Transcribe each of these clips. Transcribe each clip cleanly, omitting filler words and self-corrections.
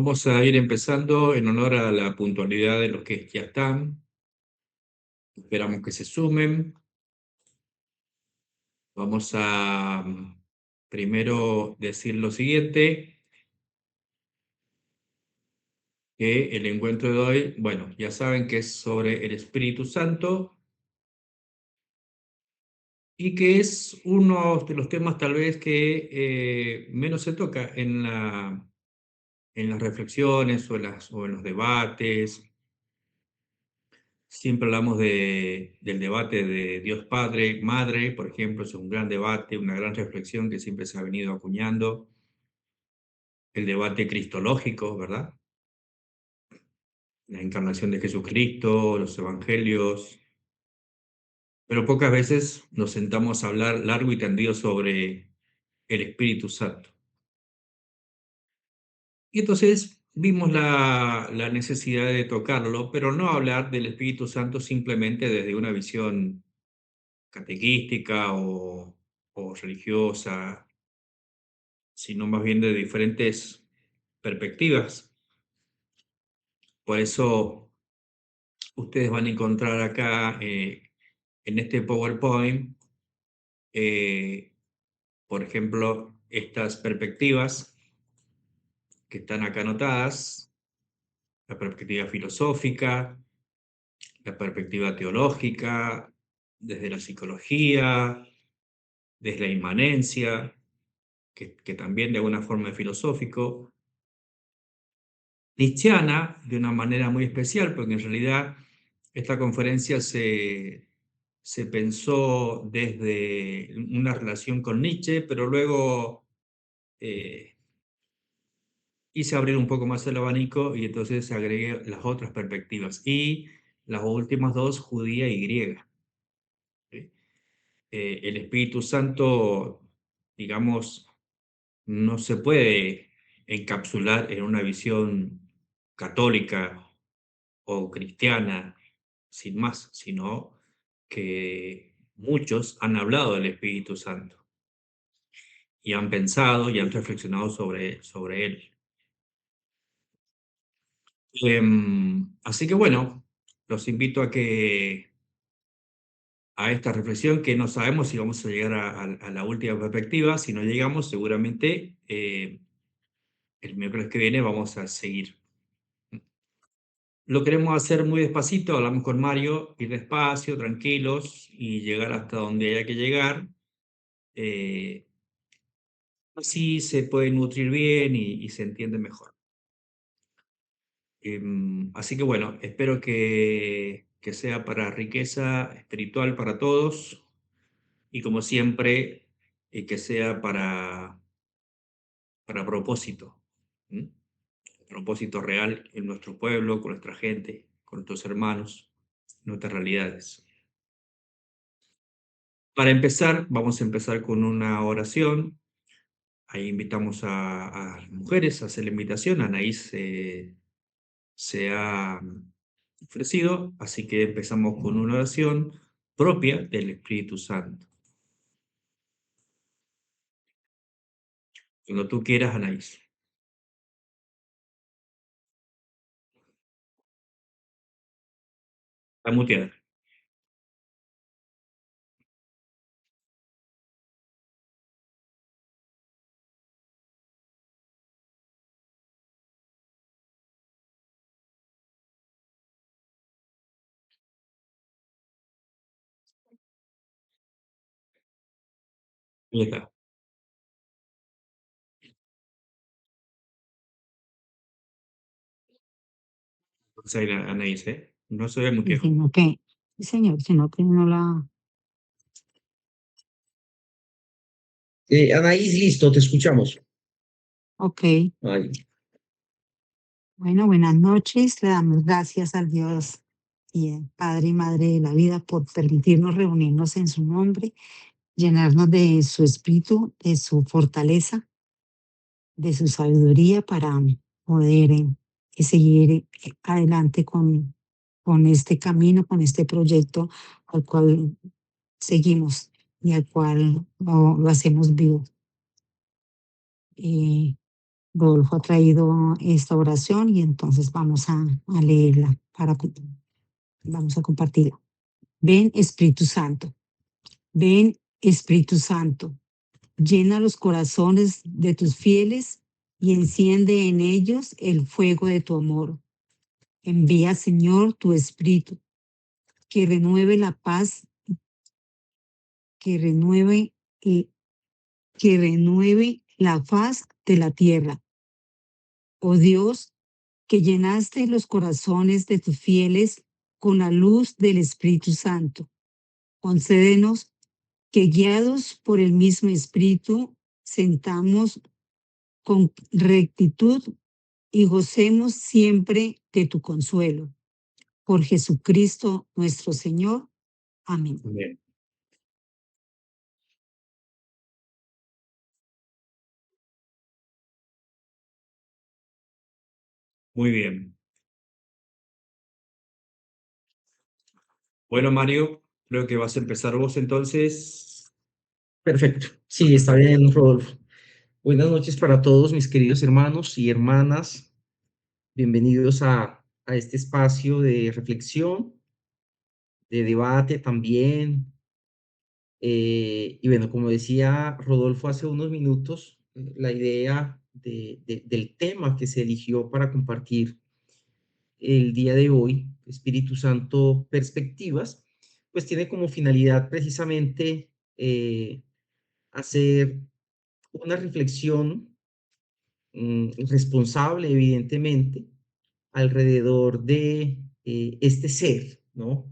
Vamos a ir empezando en honor a la puntualidad de los que ya están. Esperamos que se sumen. Vamos a primero decir lo siguiente, que el encuentro de hoy, bueno, ya saben que es sobre el Espíritu Santo y que es uno de los temas tal vez que menos se toca en las reflexiones o en los debates. Siempre hablamos del debate de Dios Padre, Madre, por ejemplo, es un gran debate, una gran reflexión que siempre se ha venido acuñando. El debate cristológico, ¿verdad? La encarnación de Jesucristo, los evangelios. Pero pocas veces nos sentamos a hablar largo y tendido sobre el Espíritu Santo. Y entonces vimos la necesidad de tocarlo, pero no hablar del Espíritu Santo simplemente desde una visión catequística o religiosa, sino más bien de diferentes perspectivas. Por eso ustedes van a encontrar acá en este PowerPoint, eh, por ejemplo, estas perspectivas que están acá anotadas, la perspectiva filosófica, la perspectiva teológica, desde la psicología, desde la inmanencia, que también de alguna forma es filosófico, nietzscheana de una manera muy especial, porque en realidad esta conferencia se pensó desde una relación con Nietzsche, pero luego eh, quise abrir un poco más el abanico y entonces agregué las otras perspectivas y las últimas dos, judía y griega. ¿Sí? El Espíritu Santo, digamos, no se puede encapsular en una visión católica o cristiana, sin más, sino que muchos han hablado del Espíritu Santo y han pensado y han reflexionado sobre él. Así que bueno, los invito a esta reflexión que no sabemos si vamos a llegar a la última perspectiva. Si no llegamos, seguramente el miércoles que viene vamos a seguir. Lo queremos hacer muy despacito, hablamos con Mario, ir despacio, tranquilos y llegar hasta donde haya que llegar. eh, Así se puede nutrir bien y se entiende mejor. Así que bueno, espero que sea para riqueza espiritual para todos y como siempre, que sea para propósito, ¿m? Propósito real en nuestro pueblo, con nuestra gente, con nuestros hermanos, nuestras realidades. Para empezar, vamos a empezar con una oración. Ahí invitamos a las mujeres a hacer la invitación. Anaís se ha ofrecido, así que empezamos con una oración propia del Espíritu Santo. Cuando tú quieras, Anaís. Está muteada. Ahí está. Entonces ahí Anaís, ¿eh? No se ve Y muteado. sino que, sí, señor, sino que no la... Anaís, listo, te escuchamos. Ok, Ay, bueno, buenas noches. Le damos gracias al Dios y Padre y Madre de la vida por permitirnos reunirnos en su nombre, llenarnos de su espíritu, de su fortaleza, de su sabiduría para poder seguir adelante con este camino, con este proyecto al cual seguimos y al cual lo hacemos vivo. Rodolfo ha traído esta oración y entonces vamos a leerla vamos a compartirla. Ven Espíritu Santo, ven Espíritu Santo, llena los corazones de tus fieles y enciende en ellos el fuego de tu amor. Envía, Señor, tu Espíritu, que renueve la paz, que renueve, que renueve la faz de la tierra. Oh Dios, que llenaste los corazones de tus fieles con la luz del Espíritu Santo. Concédenos que guiados por el mismo Espíritu, sentamos con rectitud y gocemos siempre de tu consuelo. Por Jesucristo nuestro Señor. Amén. Bien. Muy bien. Bueno, Mario, creo que vas a empezar vos entonces. Perfecto. Sí, está bien, Rodolfo. Buenas noches para todos mis queridos hermanos y hermanas. Bienvenidos a este espacio de reflexión, de debate también. Y bueno, como decía Rodolfo hace unos minutos, la idea del tema que se eligió para compartir el día de hoy, Espíritu Santo Perspectivas, pues tiene como finalidad precisamente hacer una reflexión responsable, evidentemente, alrededor de este ser, ¿no?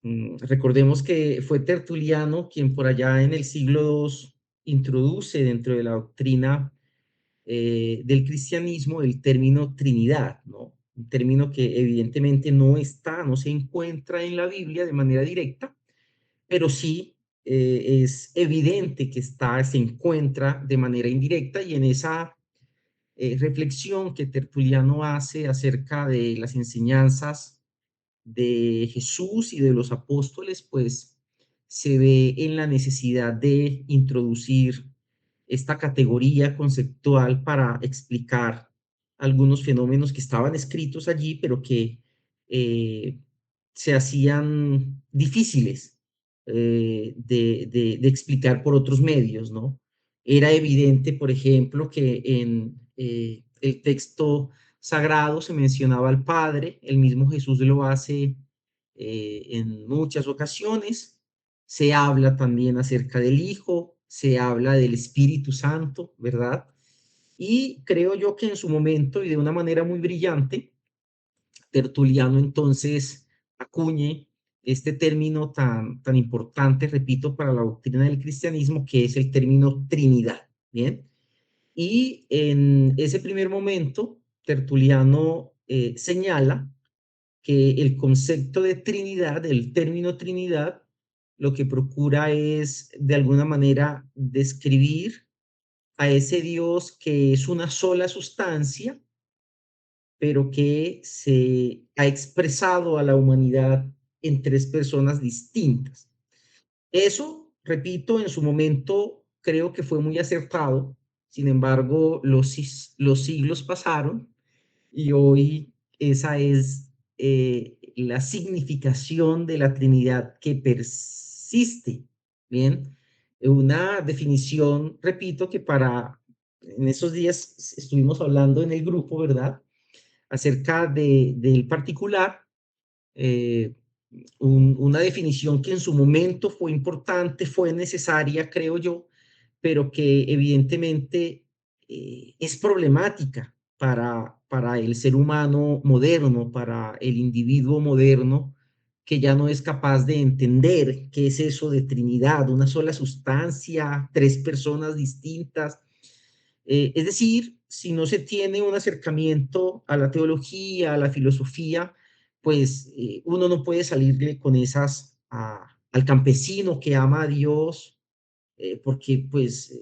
Recordemos que fue Tertuliano quien por allá en el siglo II introduce dentro de la doctrina del cristianismo el término Trinidad, ¿no? Un término que evidentemente no se encuentra en la Biblia de manera directa, pero sí es evidente que se encuentra de manera indirecta y en esa reflexión que Tertuliano hace acerca de las enseñanzas de Jesús y de los apóstoles, pues se ve en la necesidad de introducir esta categoría conceptual para explicar algunos fenómenos que estaban escritos allí, pero que eh, se hacían difíciles de explicar por otros medios, ¿no? Era evidente, por ejemplo, que en el texto sagrado se mencionaba al Padre, el mismo Jesús lo hace en muchas ocasiones, se habla también acerca del Hijo, se habla del Espíritu Santo, ¿verdad? Y creo yo que en su momento y de una manera muy brillante, Tertuliano entonces acuñe este término tan importante, repito, para la doctrina del cristianismo, que es el término Trinidad, ¿bien? Y en ese primer momento, Tertuliano señala que el concepto de Trinidad, el término Trinidad, lo que procura es de alguna manera describir a ese Dios que es una sola sustancia, pero que se ha expresado a la humanidad en tres personas distintas. Eso, repito, en su momento creo que fue muy acertado. Sin embargo, los siglos pasaron y hoy esa es la significación de la Trinidad que persiste. Bien, una definición, repito, que en esos días estuvimos hablando en el grupo, ¿verdad? Acerca del particular, eh, una definición que en su momento fue importante, fue necesaria, creo yo, pero que evidentemente es problemática para el ser humano moderno, para el individuo moderno, que ya no es capaz de entender qué es eso de Trinidad, una sola sustancia, tres personas distintas. Es decir, si no se tiene un acercamiento a la teología, a la filosofía, pues uno no puede salirle con esas al campesino que ama a Dios, porque pues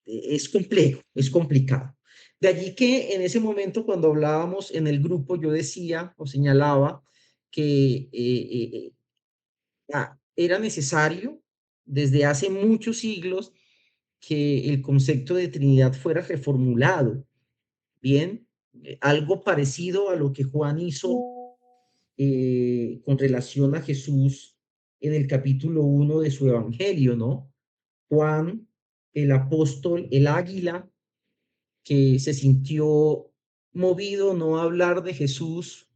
es complejo, es complicado. De allí que en ese momento cuando hablábamos en el grupo yo decía o señalaba que era necesario desde hace muchos siglos que el concepto de Trinidad fuera reformulado. Bien, algo parecido a lo que Juan hizo con relación a Jesús en el capítulo 1 de su evangelio, ¿no? Juan, el apóstol, el águila, que se sintió movido no a hablar de Jesús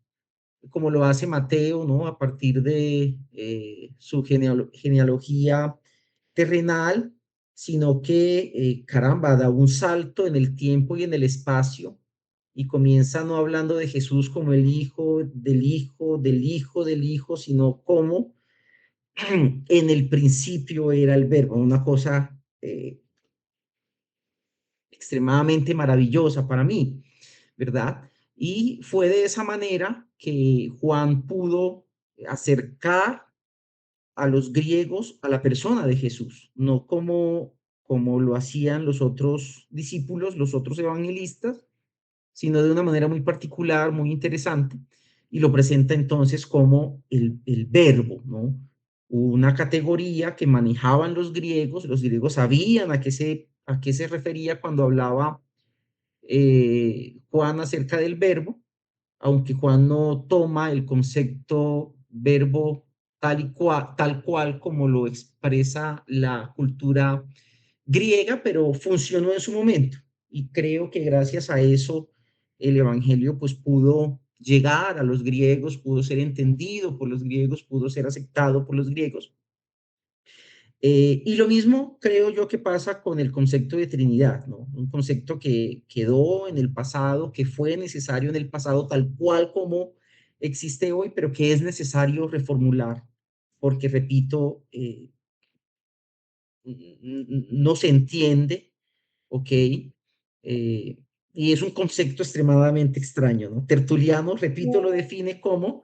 como lo hace Mateo, ¿no? A partir de su genealogía terrenal, sino que, caramba, da un salto en el tiempo y en el espacio y comienza no hablando de Jesús como el hijo del hijo del hijo del hijo, sino como en el principio era el verbo, una cosa extremadamente maravillosa para mí, ¿verdad? Y fue de esa manera que Juan pudo acercar a los griegos a la persona de Jesús, no como lo hacían los otros discípulos, los otros evangelistas, sino de una manera muy particular, muy interesante, y lo presenta entonces como el verbo, ¿no? Una categoría que manejaban los griegos sabían a qué se refería cuando hablaba Juan acerca del verbo, aunque Juan no toma el concepto verbo tal cual como lo expresa la cultura griega, pero funcionó en su momento. Y creo que gracias a eso el Evangelio pues pudo llegar a los griegos, pudo ser entendido por los griegos, pudo ser aceptado por los griegos. Y lo mismo creo yo que pasa con el concepto de Trinidad, ¿no? Un concepto que quedó en el pasado, que fue necesario en el pasado, tal cual como existe hoy, pero que es necesario reformular, porque, repito, no se entiende, ¿ok? Y es un concepto extremadamente extraño, ¿no? Tertuliano, repito, lo define como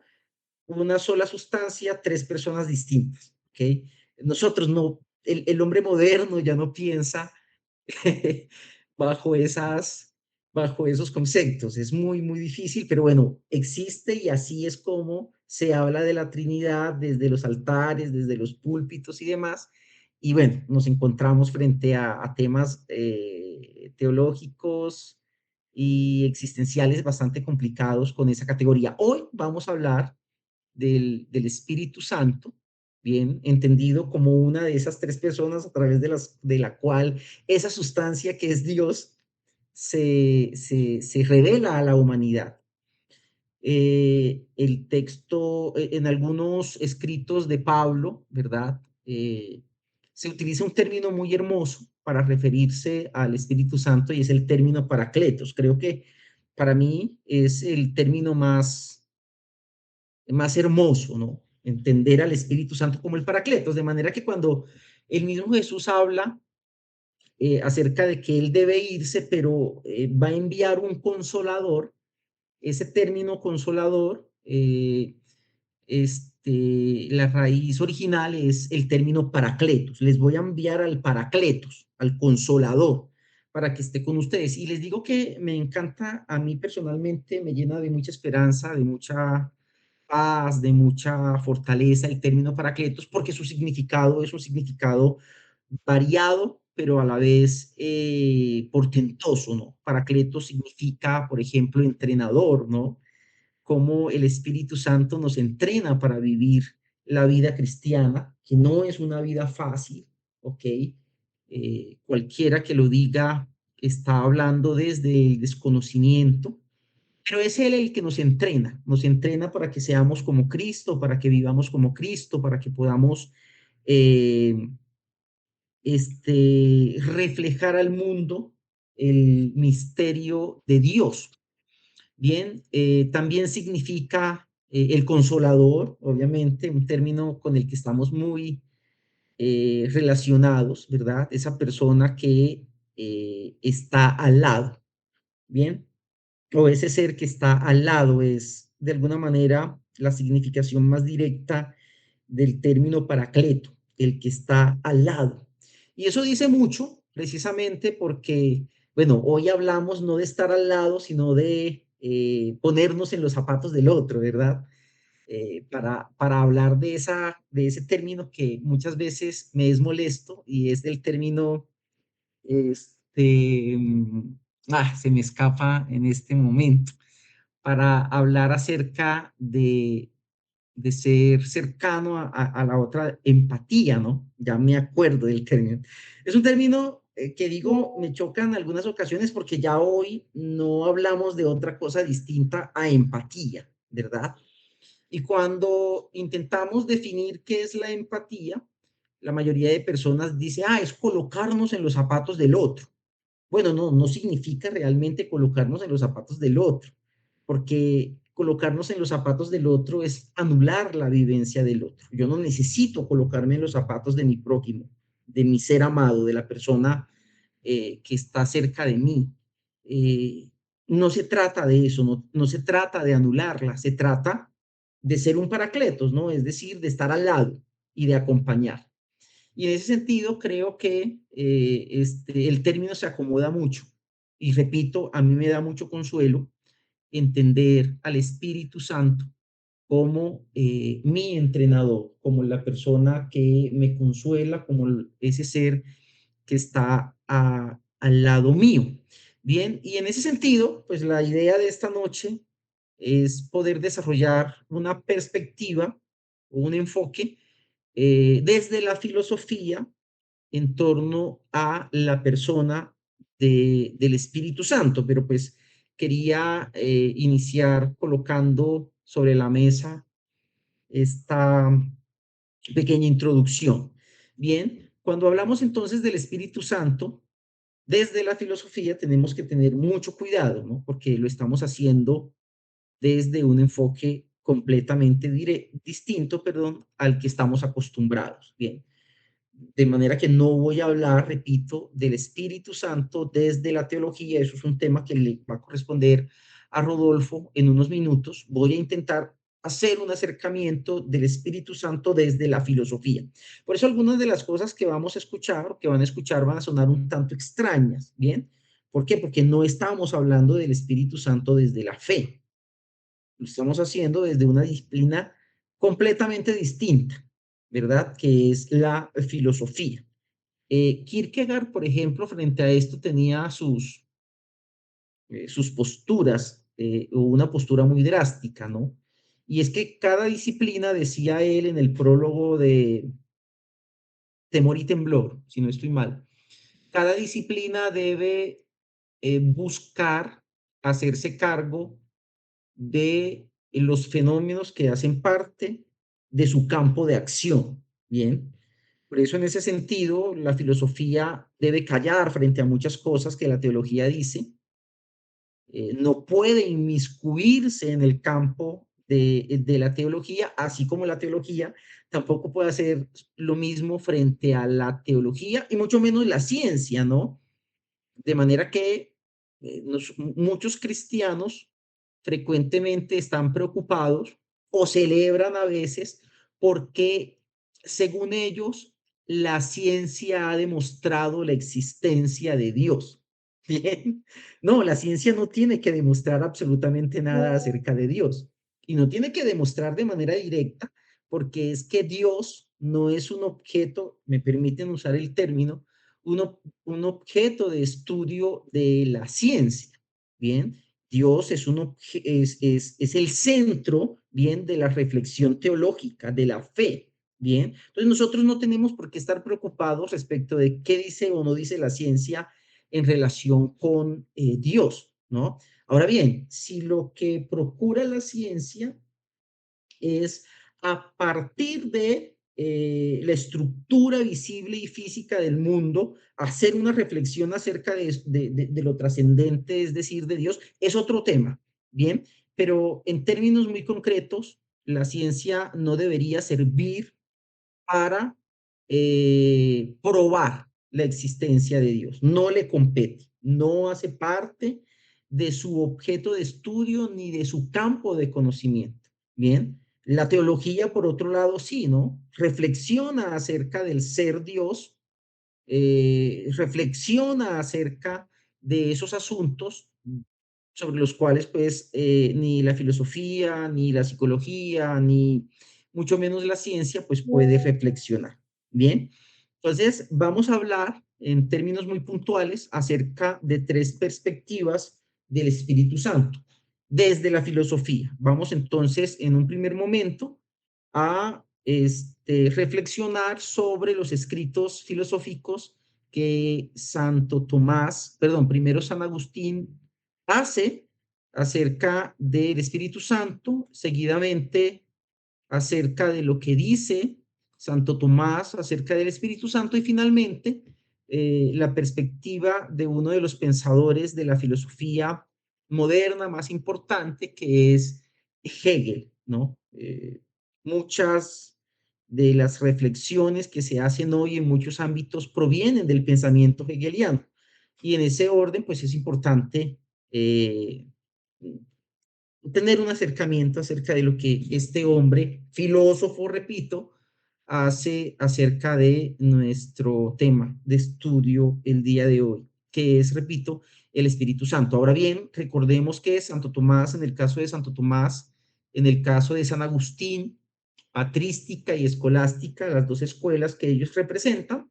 una sola sustancia, tres personas distintas, ¿ok? Nosotros no, el hombre moderno ya no piensa bajo bajo esos conceptos. Es muy, muy difícil, pero bueno, existe y así es como se habla de la Trinidad desde los altares, desde los púlpitos y demás. Y bueno, nos encontramos frente a temas teológicos y existenciales bastante complicados con esa categoría. Hoy vamos a hablar del Espíritu Santo, bien entendido como una de esas tres personas a través de la cual esa sustancia que es Dios se revela a la humanidad. El texto, en algunos escritos de Pablo, ¿verdad? Se utiliza un término muy hermoso para referirse al Espíritu Santo y es el término paracletos. Creo que para mí es el término más hermoso, ¿no? Entender al Espíritu Santo como el Paracletos, de manera que cuando el mismo Jesús habla acerca de que Él debe irse, pero va a enviar un consolador, ese término consolador, la raíz original es el término Paracletos. Les voy a enviar al Paracletos, al consolador, para que esté con ustedes. Y les digo que me encanta, a mí personalmente me llena de mucha esperanza, de mucha paz, de mucha fortaleza el término paracletos, porque su significado es un significado variado, pero a la vez portentoso, ¿no? Paracletos significa, por ejemplo, entrenador, ¿no? Como el Espíritu Santo nos entrena para vivir la vida cristiana, que no es una vida fácil, ¿ok? Cualquiera que lo diga está hablando desde el desconocimiento, pero es Él el que nos entrena para que seamos como Cristo, para que vivamos como Cristo, para que podamos eh, reflejar al mundo el misterio de Dios. Bien, también significa el consolador, obviamente, un término con el que estamos muy relacionados, ¿verdad? Esa persona que está al lado, ¿bien? O ese ser que está al lado es, de alguna manera, la significación más directa del término paracleto, el que está al lado. Y eso dice mucho, precisamente porque, bueno, hoy hablamos no de estar al lado, sino de ponernos en los zapatos del otro, ¿verdad? Para hablar de ese término que muchas veces me es molesto y es del término se me escapa en este momento, para hablar acerca de ser cercano a la otra, empatía, ¿no? Ya me acuerdo del término. Es un término que digo, me choca en algunas ocasiones porque ya hoy no hablamos de otra cosa distinta a empatía, ¿verdad? Y cuando intentamos definir qué es la empatía, la mayoría de personas dice, es colocarnos en los zapatos del otro. Bueno, no significa realmente colocarnos en los zapatos del otro, porque colocarnos en los zapatos del otro es anular la vivencia del otro. Yo no necesito colocarme en los zapatos de mi prójimo, de mi ser amado, de la persona que está cerca de mí. Eh, no se trata de eso, no se trata de anularla, se trata de ser un paracletos, ¿no? Es decir, de estar al lado y de acompañar. Y en ese sentido creo que el término se acomoda mucho. Y repito, a mí me da mucho consuelo entender al Espíritu Santo como mi entrenador, como la persona que me consuela, como ese ser que está al lado mío. Bien, y en ese sentido, pues la idea de esta noche es poder desarrollar una perspectiva o un enfoque desde la filosofía en torno a la persona del Espíritu Santo, pero pues quería iniciar colocando sobre la mesa esta pequeña introducción. Bien, cuando hablamos entonces del Espíritu Santo, desde la filosofía tenemos que tener mucho cuidado, ¿no? Porque lo estamos haciendo desde un enfoque completamente distinto, perdón, al que estamos acostumbrados. Bien, de manera que no voy a hablar, repito, del Espíritu Santo desde la teología. Eso es un tema que le va a corresponder a Rodolfo en unos minutos. Voy a intentar hacer un acercamiento del Espíritu Santo desde la filosofía. Por eso algunas de las cosas que vamos a escuchar o que van a escuchar van a sonar un tanto extrañas, ¿bien? ¿Por qué? Porque no estamos hablando del Espíritu Santo desde la fe. Lo estamos haciendo desde una disciplina completamente distinta, ¿verdad? Que es la filosofía. Kierkegaard, por ejemplo, frente a esto tenía sus posturas, o una postura muy drástica, ¿no? Y es que cada disciplina, decía él en el prólogo de Temor y Temblor, si no estoy mal, cada disciplina debe buscar hacerse cargo de los fenómenos que hacen parte de su campo de acción. Bien, por eso en ese sentido la filosofía debe callar frente a muchas cosas que la teología dice, no puede inmiscuirse en el campo de la teología, así como la teología tampoco puede hacer lo mismo frente a la teología y mucho menos la ciencia, ¿no? De manera que muchos cristianos frecuentemente están preocupados o celebran a veces porque, según ellos, la ciencia ha demostrado la existencia de Dios. Bien, no, la ciencia no tiene que demostrar absolutamente nada acerca de Dios y no tiene que demostrar de manera directa porque es que Dios no es un objeto, me permiten usar el término, un objeto de estudio de la ciencia. Bien, Dios es el centro, bien, de la reflexión teológica, de la fe, bien. Entonces nosotros no tenemos por qué estar preocupados respecto de qué dice o no dice la ciencia en relación con Dios, ¿no? Ahora bien, si lo que procura la ciencia es a partir de la estructura visible y física del mundo, hacer una reflexión acerca de lo trascendente, es decir, de Dios, es otro tema, ¿bien? Pero en términos muy concretos, la ciencia no debería servir para probar la existencia de Dios. No le compete, no hace parte de su objeto de estudio ni de su campo de conocimiento. Bien, la teología, por otro lado, sí, ¿no? Reflexiona acerca del ser Dios, reflexiona acerca de esos asuntos sobre los cuales, pues, ni la filosofía, ni la psicología, ni mucho menos la ciencia, pues puede reflexionar. Bien, entonces vamos a hablar en términos muy puntuales acerca de 3 perspectivas del Espíritu Santo desde la filosofía. Vamos entonces en un primer momento a reflexionar sobre los escritos filosóficos que Santo Tomás, perdón, primero San Agustín hace acerca del Espíritu Santo, seguidamente acerca de lo que dice Santo Tomás acerca del Espíritu Santo y finalmente la perspectiva de uno de los pensadores de la filosofía moderna más importante, que es Hegel, ¿no? Muchas de las reflexiones que se hacen hoy en muchos ámbitos provienen del pensamiento hegeliano. Y en ese orden, pues es importante tener un acercamiento acerca de lo que este hombre, filósofo, repito, hace acerca de nuestro tema de estudio el día de hoy, que es, repito, el Espíritu Santo. Ahora bien, recordemos que Santo Tomás, en el caso de Santo Tomás, en el caso de San Agustín, patrística y escolástica, las dos escuelas que ellos representan,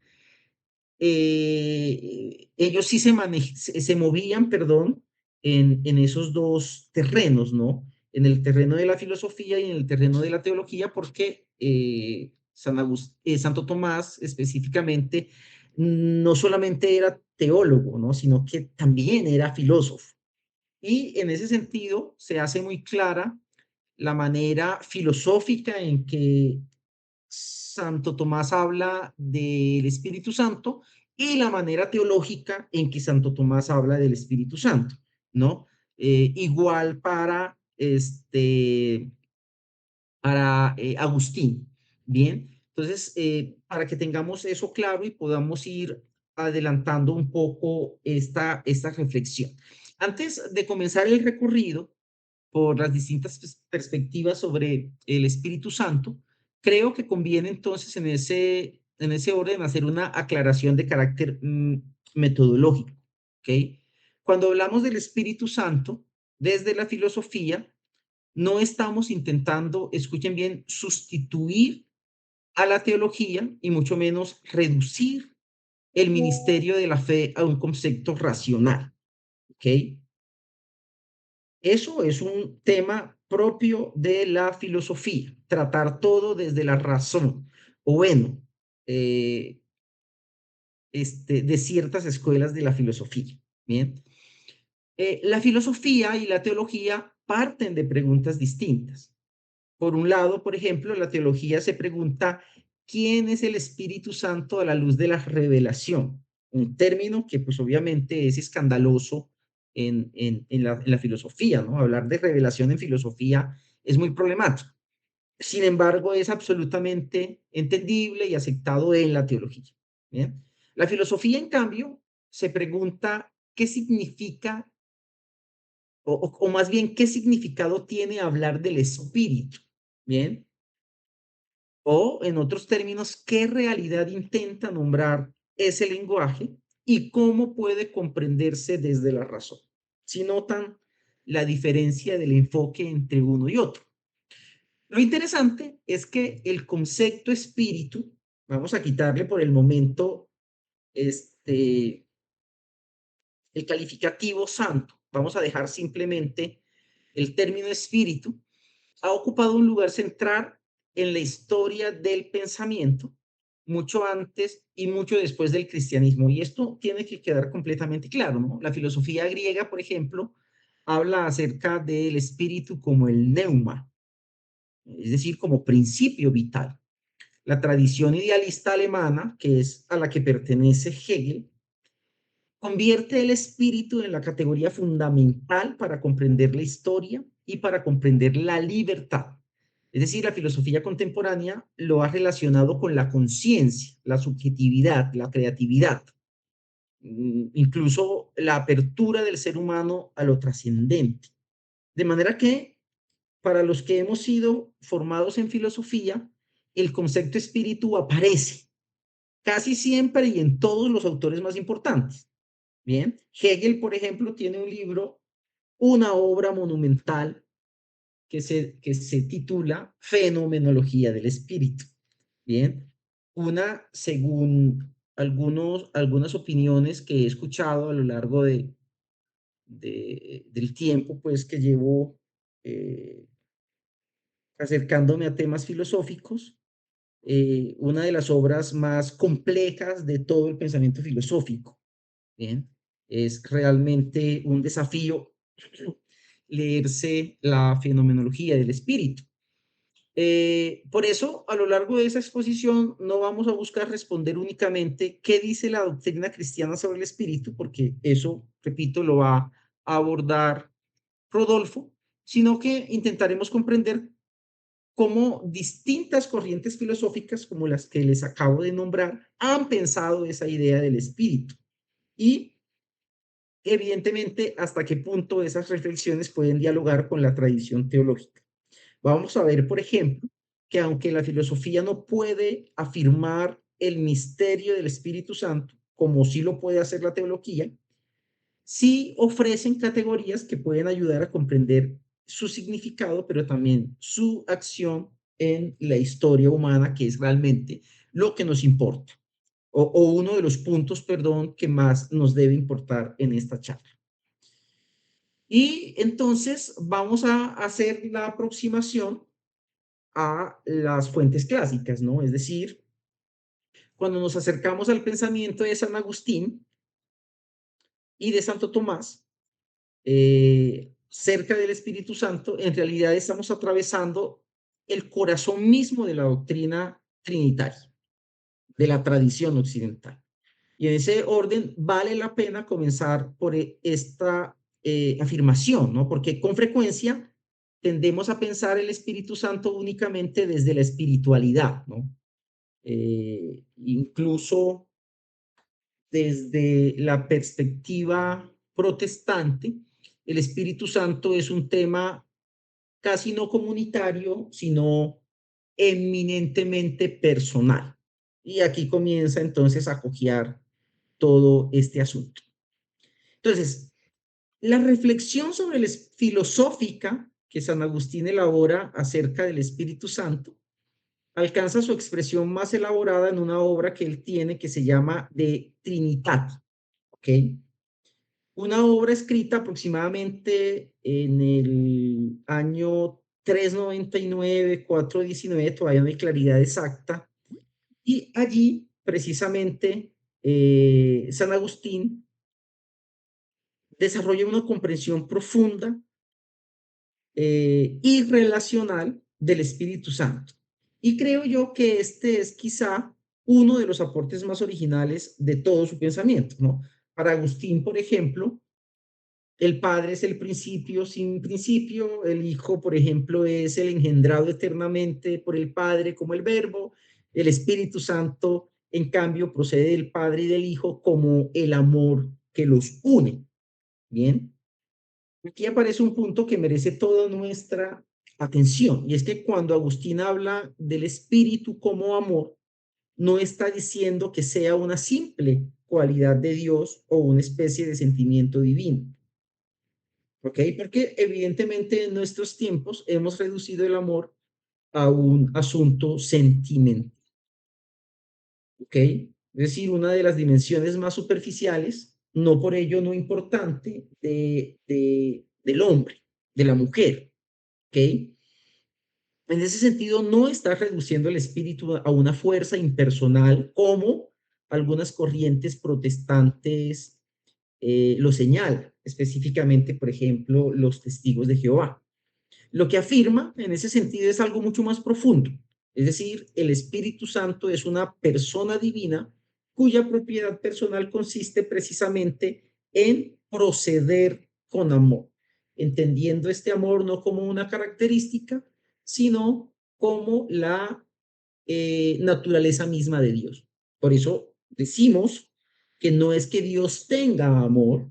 ellos sí se movían, perdón, en esos dos terrenos, ¿no? En el terreno de la filosofía y en el terreno de la teología, porque Santo Tomás específicamente no solamente era teólogo, ¿no? Sino que también era filósofo. Y en ese sentido se hace muy clara la manera filosófica en que Santo Tomás habla del Espíritu Santo y la manera teológica en que Santo Tomás habla del Espíritu Santo, ¿no? Igual para Agustín, ¿bien? Entonces, para que tengamos eso claro y podamos ir adelantando un poco esta reflexión. Antes de comenzar el recorrido, por las distintas perspectivas sobre el Espíritu Santo, creo que conviene entonces en ese orden hacer una aclaración de carácter metodológico. ¿Okay? Cuando hablamos del Espíritu Santo, desde la filosofía, no estamos intentando, escuchen bien, sustituir a la teología y mucho menos reducir el ministerio de la fe a un concepto racional. ¿Ok? Eso es un tema propio de la filosofía, tratar todo desde la razón, o bueno, eh, de ciertas escuelas de la filosofía. Bien, la filosofía y la teología parten de preguntas distintas. Por un lado, por ejemplo, la teología se pregunta, ¿quién es el Espíritu Santo a la luz de la revelación? Un término que pues obviamente es escandaloso en la filosofía, ¿no? Hablar de revelación en filosofía es muy problemático. Sin embargo, es absolutamente entendible y aceptado en la teología. ¿Bien? La filosofía, en cambio, se pregunta qué significa, o más bien, qué significado tiene hablar del espíritu. Bien. O, en otros términos, qué realidad intenta nombrar ese lenguaje y cómo puede comprenderse desde la razón. Si notan la diferencia del enfoque entre uno y otro. Lo interesante es que el concepto espíritu, vamos a quitarle por el momento el calificativo santo, vamos a dejar simplemente el término espíritu, ha ocupado un lugar central en la historia del pensamiento, mucho antes y mucho después del cristianismo. Y esto tiene que quedar completamente claro, ¿no? La filosofía griega, por ejemplo, habla acerca del espíritu como el neuma, es decir, como principio vital. La tradición idealista alemana, que es a la que pertenece Hegel, convierte el espíritu en la categoría fundamental para comprender la historia y para comprender la libertad. Es decir, la filosofía contemporánea lo ha relacionado con la conciencia, la subjetividad, la creatividad, incluso la apertura del ser humano a lo trascendente. De manera que para los que hemos sido formados en filosofía, el concepto espíritu aparece casi siempre y en todos los autores más importantes. Bien, Hegel, por ejemplo, tiene un libro, una obra monumental que se titula Fenomenología del Espíritu. Bien, una, según algunas opiniones que he escuchado a lo largo del tiempo, pues, que llevo acercándome a temas filosóficos. Una de las obras más complejas de todo el pensamiento filosófico. Bien, es realmente un desafío leerse la fenomenología del espíritu. Por eso, a lo largo de esa exposición, no vamos a buscar responder únicamente qué dice la doctrina cristiana sobre el espíritu, porque eso, repito, lo va a abordar Rodolfo, sino que intentaremos comprender cómo distintas corrientes filosóficas, como las que les acabo de nombrar, han pensado esa idea del espíritu. Y, evidentemente, hasta qué punto esas reflexiones pueden dialogar con la tradición teológica. Vamos a ver, por ejemplo, que aunque la filosofía no puede afirmar el misterio del Espíritu Santo, como sí lo puede hacer la teología, sí ofrecen categorías que pueden ayudar a comprender su significado, pero también su acción en la historia humana, que es realmente lo que nos importa, o uno de los puntos, perdón, que más nos debe importar en esta charla. Y entonces vamos a hacer la aproximación a las fuentes clásicas, ¿no? Es decir, cuando nos acercamos al pensamiento de San Agustín y de Santo Tomás, cerca del Espíritu Santo, en realidad estamos atravesando el corazón mismo de la doctrina trinitaria, de la tradición occidental. Y en ese orden vale la pena comenzar por esta afirmación, ¿no? Porque con frecuencia tendemos a pensar el Espíritu Santo únicamente desde la espiritualidad, ¿no? Incluso desde la perspectiva protestante, el Espíritu Santo es un tema casi no comunitario, sino eminentemente personal. Y aquí comienza entonces a cojear todo este asunto. Entonces, la reflexión sobre la filosófica que San Agustín elabora acerca del Espíritu Santo alcanza su expresión más elaborada en una obra que él tiene que se llama De Trinitate, ¿ok? Una obra escrita aproximadamente en el año 399, 419, todavía no hay claridad exacta, y allí precisamente San Agustín desarrolla una comprensión profunda y relacional del Espíritu Santo. Y creo yo que este es quizá uno de los aportes más originales de todo su pensamiento, ¿no? Para Agustín, por ejemplo, el Padre es el principio sin principio, el Hijo, por ejemplo, es el engendrado eternamente por el Padre como el Verbo, el Espíritu Santo, en cambio, procede del Padre y del Hijo como el amor que los une. Bien, aquí aparece un punto que merece toda nuestra atención, y es que cuando Agustín habla del Espíritu como amor, no está diciendo que sea una simple cualidad de Dios o una especie de sentimiento divino. ¿Ok? Porque evidentemente en nuestros tiempos hemos reducido el amor a un asunto sentimental. ¿Ok? Es decir, una de las dimensiones más superficiales, no por ello no importante, del hombre, de la mujer. ¿Ok? En ese sentido, no está reduciendo el espíritu a una fuerza impersonal como algunas corrientes protestantes lo señalan, específicamente, por ejemplo, los testigos de Jehová. Lo que afirma en ese sentido es algo mucho más profundo. Es decir, el Espíritu Santo es una persona divina cuya propiedad personal consiste precisamente en proceder con amor, entendiendo este amor no como una característica, sino como la naturaleza misma de Dios. Por eso decimos que no es que Dios tenga amor,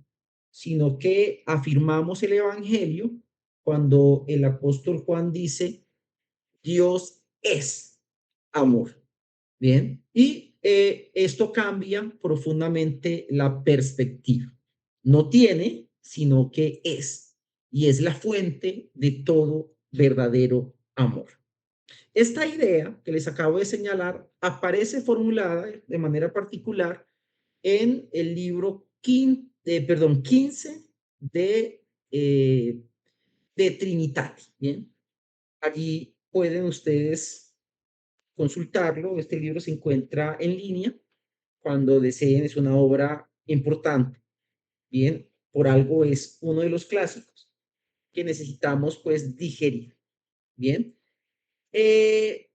sino que afirmamos el Evangelio cuando el apóstol Juan dice, Dios es amor. Bien, y esto cambia profundamente la perspectiva. No tiene, sino que es, y es la fuente de todo verdadero amor. Esta idea que les acabo de señalar aparece formulada de manera particular en el libro 15 de Trinitatis, ¿bien? Allí pueden ustedes consultarlo. Este libro se encuentra en línea cuando deseen. Es una obra importante, ¿bien? Por algo es uno de los clásicos que necesitamos, pues, digerir, ¿bien? Eh,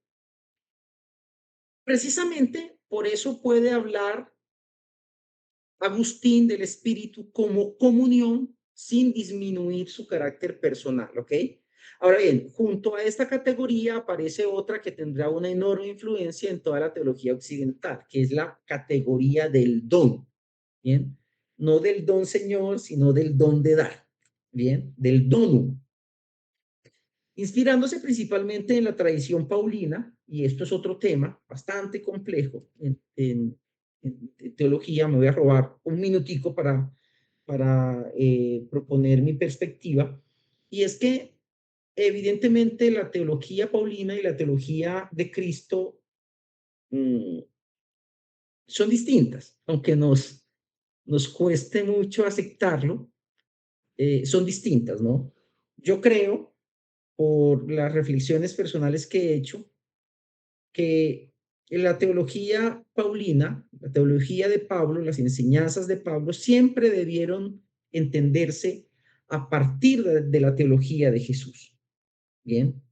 Precisamente por eso puede hablar Agustín del espíritu como comunión sin disminuir su carácter personal, ¿ok? Ahora bien, junto a esta categoría aparece otra que tendrá una enorme influencia en toda la teología occidental, que es la categoría del don, ¿bien? No del don Señor, sino del don de dar, ¿bien? Del donum. Inspirándose principalmente en la tradición paulina, y esto es otro tema bastante complejo en teología. Me voy a robar un minutico para proponer mi perspectiva, y es que evidentemente la teología paulina y la teología de Cristo mmm, son distintas, aunque nos cueste mucho aceptarlo. Son distintas, ¿no? Yo creo, por las reflexiones personales que he hecho, que la teología paulina, la teología de Pablo, las enseñanzas de Pablo siempre debieron entenderse a partir de la teología de Jesús. Bien,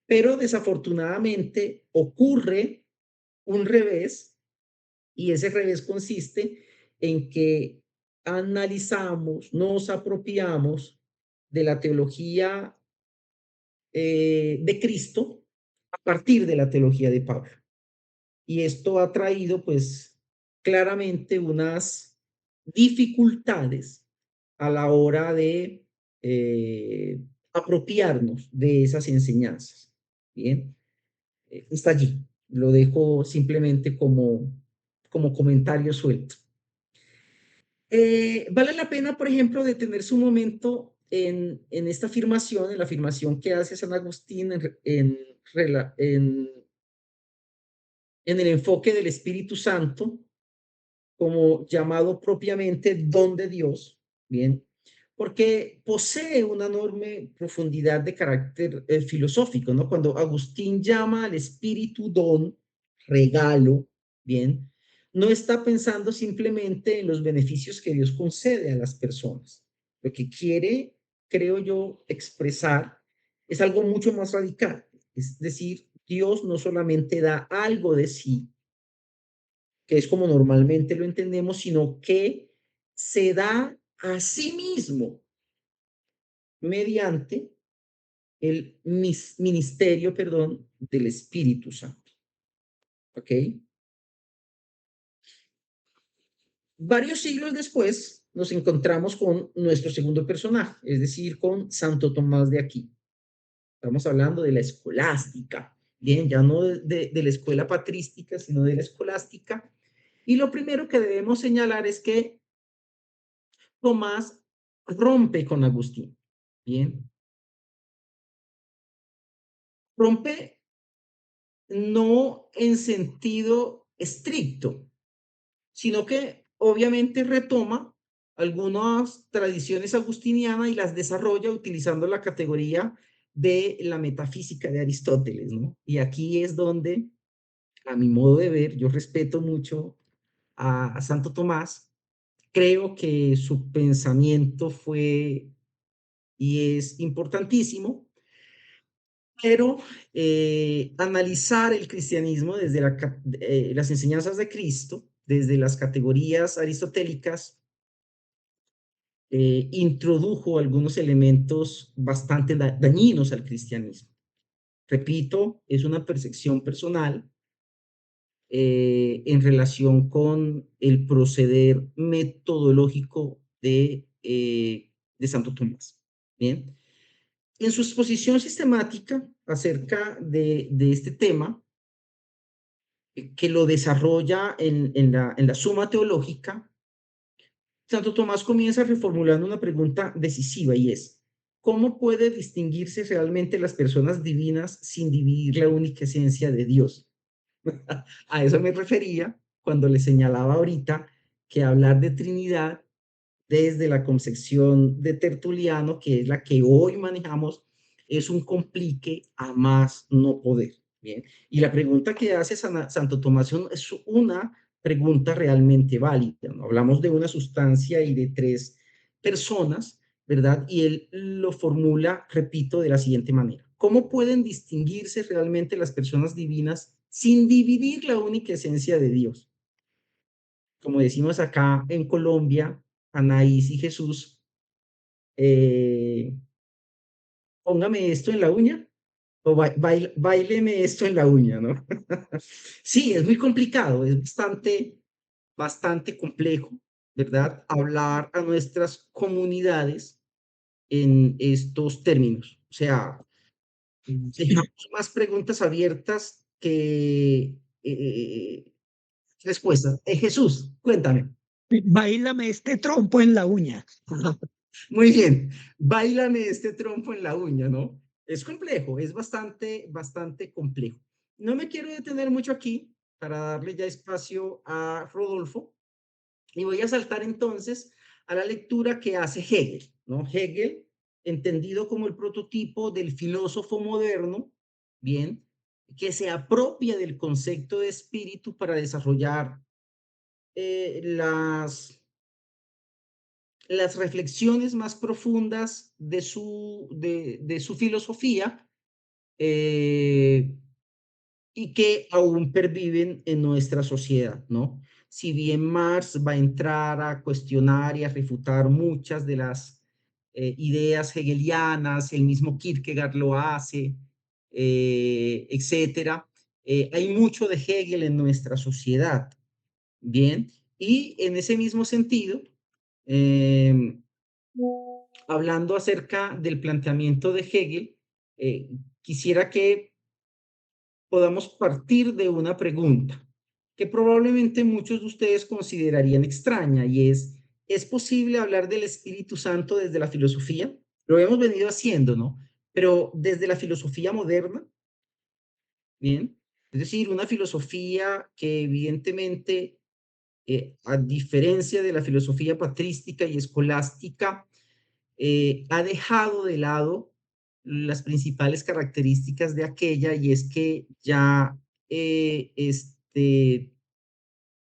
pero desafortunadamente ocurre un revés, y ese revés consiste en que analizamos, nos apropiamos de la teología de Cristo a partir de la teología de Pablo. Y esto ha traído, pues, claramente unas dificultades a la hora de apropiarnos de esas enseñanzas. Bien, está allí. Lo dejo simplemente como comentario suelto. Vale la pena, por ejemplo, detenerse un momento en esta afirmación, en la afirmación que hace San Agustín en el enfoque del Espíritu Santo como llamado propiamente don de Dios, bien, porque posee una enorme profundidad de carácter filosófico, ¿no? Cuando Agustín llama al Espíritu don, regalo, bien, no está pensando simplemente en los beneficios que Dios concede a las personas. Lo que quiere, creo yo, expresar es algo mucho más radical. Es decir, Dios no solamente da algo de sí, que es como normalmente lo entendemos, sino que se da a sí mismo mediante el ministerio, perdón, del Espíritu Santo. ¿Ok? Varios siglos después nos encontramos con nuestro segundo personaje, es decir, con Santo Tomás de Aquino. Estamos hablando de la escolástica, bien, ya no de la escuela patrística, sino de la escolástica. Y lo primero que debemos señalar es que Tomás rompe con Agustín, bien. Rompe no en sentido estricto, sino que obviamente retoma algunas tradiciones agustinianas y las desarrolla utilizando la categoría de la metafísica de Aristóteles, ¿no? Y aquí es donde, a mi modo de ver, yo respeto mucho a Santo Tomás. Creo que su pensamiento fue y es importantísimo, pero analizar el cristianismo desde las enseñanzas de Cristo, desde las categorías aristotélicas, introdujo algunos elementos bastante dañinos al cristianismo. Repito, es una percepción personal en relación con el proceder metodológico de Santo Tomás. Bien. En su exposición sistemática acerca de este tema, que lo desarrolla en la Suma Teológica, Santo Tomás comienza reformulando una pregunta decisiva, y es: ¿cómo puede distinguirse realmente las personas divinas sin dividir la única esencia de Dios? A eso me refería cuando le señalaba ahorita que hablar de Trinidad desde la concepción de Tertuliano, que es la que hoy manejamos, es un complique a más no poder. Bien. Y la pregunta que hace Santo Tomás es una pregunta realmente válida, ¿no? Hablamos de una sustancia y de tres personas, ¿verdad? Y él lo formula, repito, de la siguiente manera. ¿Cómo pueden distinguirse realmente las personas divinas sin dividir la única esencia de Dios? Como decimos acá en Colombia, Anaís y Jesús, eh, póngame esto en la uña o baileme esto en la uña, ¿no? Sí, es muy complicado, es bastante complejo, ¿verdad? Hablar a nuestras comunidades en estos términos. O sea, dejamos más preguntas abiertas que respuestas. Jesús, cuéntame. Baílame este trompo en la uña. Muy bien, báilame este trompo en la uña, ¿no? Es complejo, es bastante complejo. No me quiero detener mucho aquí para darle ya espacio a Rodolfo y voy a saltar entonces a la lectura que hace Hegel, ¿no? Hegel, entendido como el prototipo del filósofo moderno, bien, que se apropia del concepto de espíritu para desarrollar las reflexiones más profundas de su filosofía y que aún perviven en nuestra sociedad, ¿no? Si bien Marx va a entrar a cuestionar y a refutar muchas de las ideas hegelianas, el mismo Kierkegaard lo hace, etcétera, hay mucho de Hegel en nuestra sociedad, ¿bien? Y en ese mismo sentido, eh, hablando acerca del planteamiento de Hegel, quisiera que podamos partir de una pregunta que probablemente muchos de ustedes considerarían extraña y ¿es posible hablar del Espíritu Santo desde la filosofía? Lo hemos venido haciendo, ¿no? Pero desde la filosofía moderna, ¿bien? Es decir, una filosofía que evidentemente, a diferencia de la filosofía patrística y escolástica, ha dejado de lado las principales características de aquella y es que ya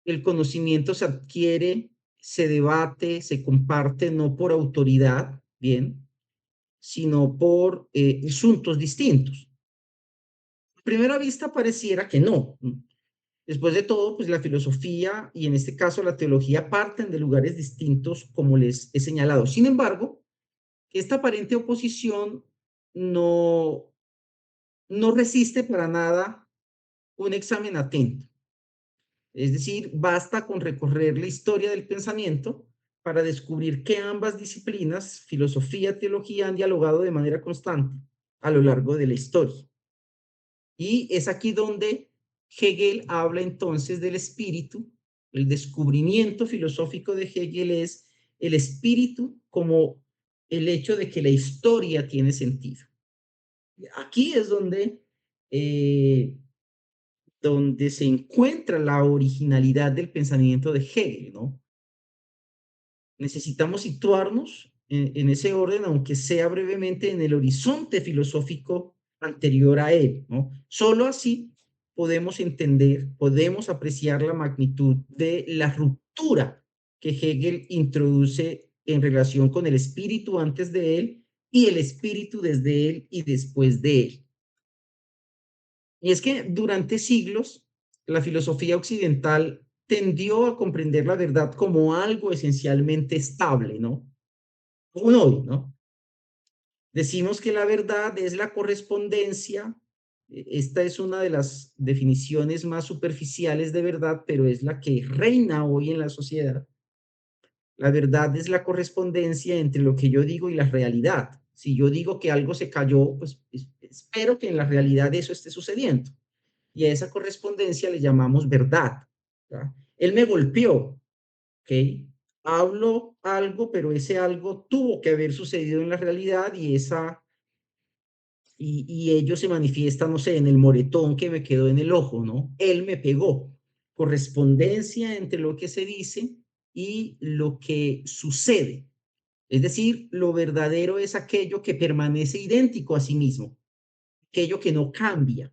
el conocimiento se adquiere, se debate, se comparte no por autoridad, bien, sino por asuntos distintos. A primera vista pareciera que no. Después de todo, pues la filosofía y en este caso la teología parten de lugares distintos, como les he señalado. Sin embargo, esta aparente oposición no, no resiste para nada un examen atento. Es decir, basta con recorrer la historia del pensamiento para descubrir que ambas disciplinas, filosofía y teología, han dialogado de manera constante a lo largo de la historia. Y es aquí donde Hegel habla entonces del espíritu. El descubrimiento filosófico de Hegel es el espíritu como el hecho de que la historia tiene sentido. Aquí es eh, donde se encuentra la originalidad del pensamiento de Hegel, ¿no? Necesitamos situarnos en ese orden, aunque sea brevemente, en el horizonte filosófico anterior a él, ¿no? Solo así podemos entender, podemos apreciar la magnitud de la ruptura que Hegel introduce en relación con el espíritu antes de él y el espíritu desde él y después de él. Y es que durante siglos la filosofía occidental tendió a comprender la verdad como algo esencialmente estable, ¿no? Aún hoy, ¿no? Decimos que la verdad es la correspondencia. Esta es una de las definiciones más superficiales de verdad, pero es la que reina hoy en la sociedad. La verdad es la correspondencia entre lo que yo digo y la realidad. Si yo digo que algo se cayó, pues espero que en la realidad eso esté sucediendo. Y a esa correspondencia le llamamos verdad. ¿Ya? Él me golpeó, ¿ok? hablo algo, pero ese algo tuvo que haber sucedido en la realidad y ello se manifiesta, no sé, en el moretón que me quedó en el ojo, ¿no? Él me pegó. Correspondencia entre lo que se dice y lo que sucede. Es decir, lo verdadero es aquello que permanece idéntico a sí mismo, aquello que no cambia.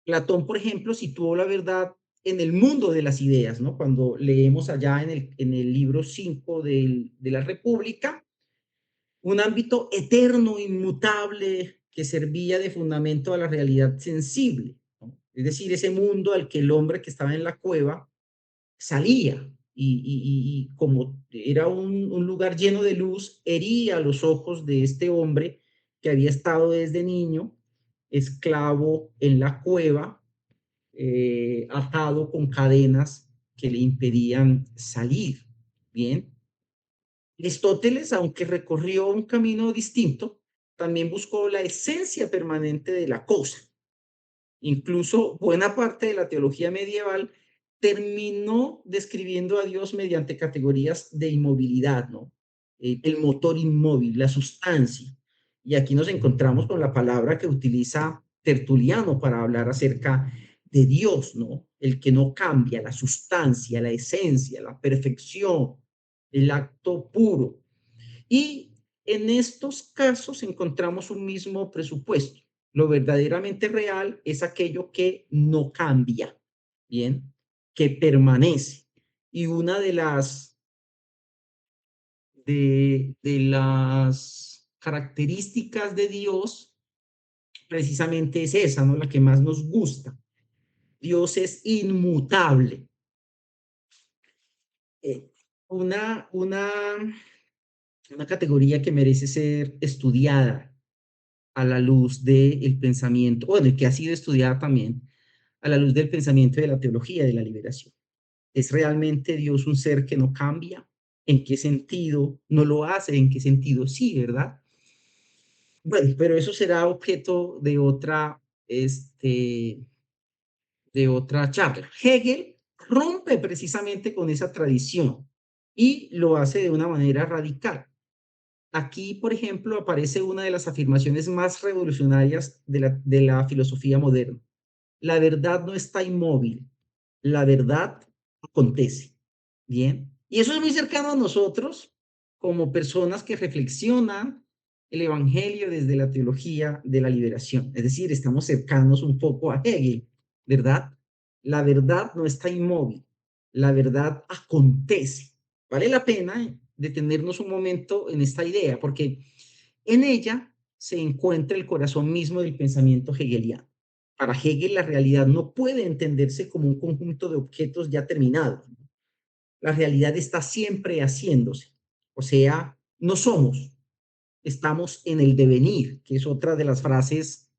Platón, por ejemplo, situó la verdad en el mundo de las ideas, ¿no? Cuando leemos allá en el libro 5 de la República, un ámbito eterno, inmutable, que servía de fundamento a la realidad sensible, ¿no? Es decir, ese mundo al que el hombre que estaba en la cueva salía y como era un lugar lleno de luz, hería los ojos de este hombre que había estado desde niño esclavo en la cueva, atado con cadenas que le impedían salir. Bien. Aristóteles, aunque recorrió un camino distinto, también buscó la esencia permanente de la cosa. Incluso buena parte de la teología medieval terminó describiendo a Dios mediante categorías de inmovilidad, ¿no? El motor inmóvil, la sustancia. Y aquí nos encontramos con la palabra que utiliza Tertuliano para hablar acerca de Dios, ¿no? El que no cambia, la sustancia, la esencia, la perfección, el acto puro. Y en estos casos encontramos un mismo presupuesto. Lo verdaderamente real es aquello que no cambia, ¿bien? Que permanece. Y una de las características de Dios precisamente es esa, ¿no? La que más nos gusta. Dios es inmutable. Eh, una, una, una categoría que merece ser estudiada a la luz del pensamiento, bueno, y que ha sido estudiada también a la luz del pensamiento de la teología de la liberación. ¿Es realmente Dios un ser que no cambia? ¿En qué sentido no lo hace? ¿En qué sentido sí, verdad? Bueno, pero eso será objeto de otra charla. Hegel rompe precisamente con esa tradición y lo hace de una manera radical. Aquí, por ejemplo, aparece una de las afirmaciones más revolucionarias de la filosofía moderna. La verdad no está inmóvil, la verdad acontece. Bien. Y eso es muy cercano a nosotros como personas que reflexionan el Evangelio desde la teología de la liberación. Es decir, estamos cercanos un poco a Hegel, ¿verdad? La verdad no está inmóvil, la verdad acontece. Vale la pena detenernos un momento en esta idea, porque en ella se encuentra el corazón mismo del pensamiento hegeliano. Para Hegel, la realidad no puede entenderse como un conjunto de objetos ya terminados. La realidad está siempre haciéndose. O sea, no somos, estamos en el devenir, que es otra de las frases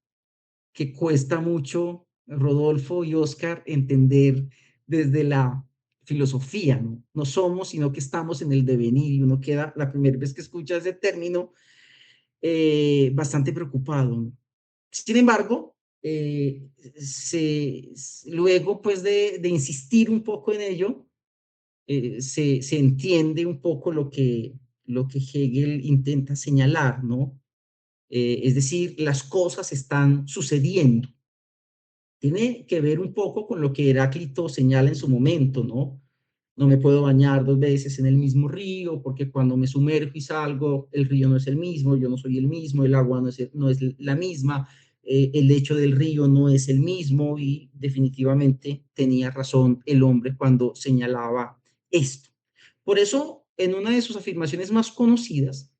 que cuesta mucho, Rodolfo y Oscar, entender desde la filosofía, ¿no? No somos, sino que estamos en el devenir y uno queda, la primera vez que escucha ese término, bastante preocupado, ¿no? Sin embargo, luego pues de insistir un poco en ello, se entiende un poco lo que Hegel intenta señalar, ¿no? Es decir, las cosas están sucediendo. Tiene que ver un poco con lo que Heráclito señala en su momento, ¿no? No me puedo bañar dos veces en el mismo río, porque cuando me sumerjo y salgo, el río no es el mismo, yo no soy el mismo, el agua no es la misma, el lecho del río no es el mismo, y definitivamente tenía razón el hombre cuando señalaba esto. Por eso, en una de sus afirmaciones más conocidas,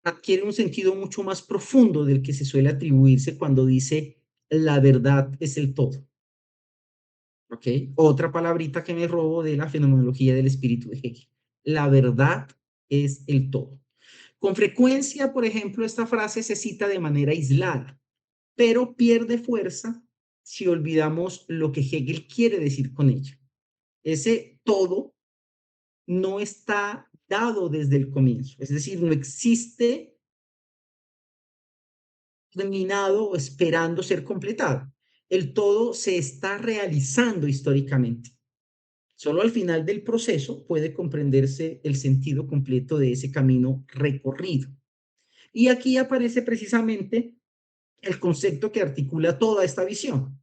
adquiere un sentido mucho más profundo del que se suele atribuirse cuando dice la verdad es el todo. ¿Ok? Otra palabrita que me robo de la fenomenología del espíritu de Hegel. La verdad es el todo. Con frecuencia, por ejemplo, esta frase se cita de manera aislada, pero pierde fuerza si olvidamos lo que Hegel quiere decir con ella. Ese todo no está dado desde el comienzo, es decir, no existe terminado o esperando ser completado. El todo se está realizando históricamente. Solo al final del proceso puede comprenderse el sentido completo de ese camino recorrido. Y aquí aparece precisamente el concepto que articula toda esta visión.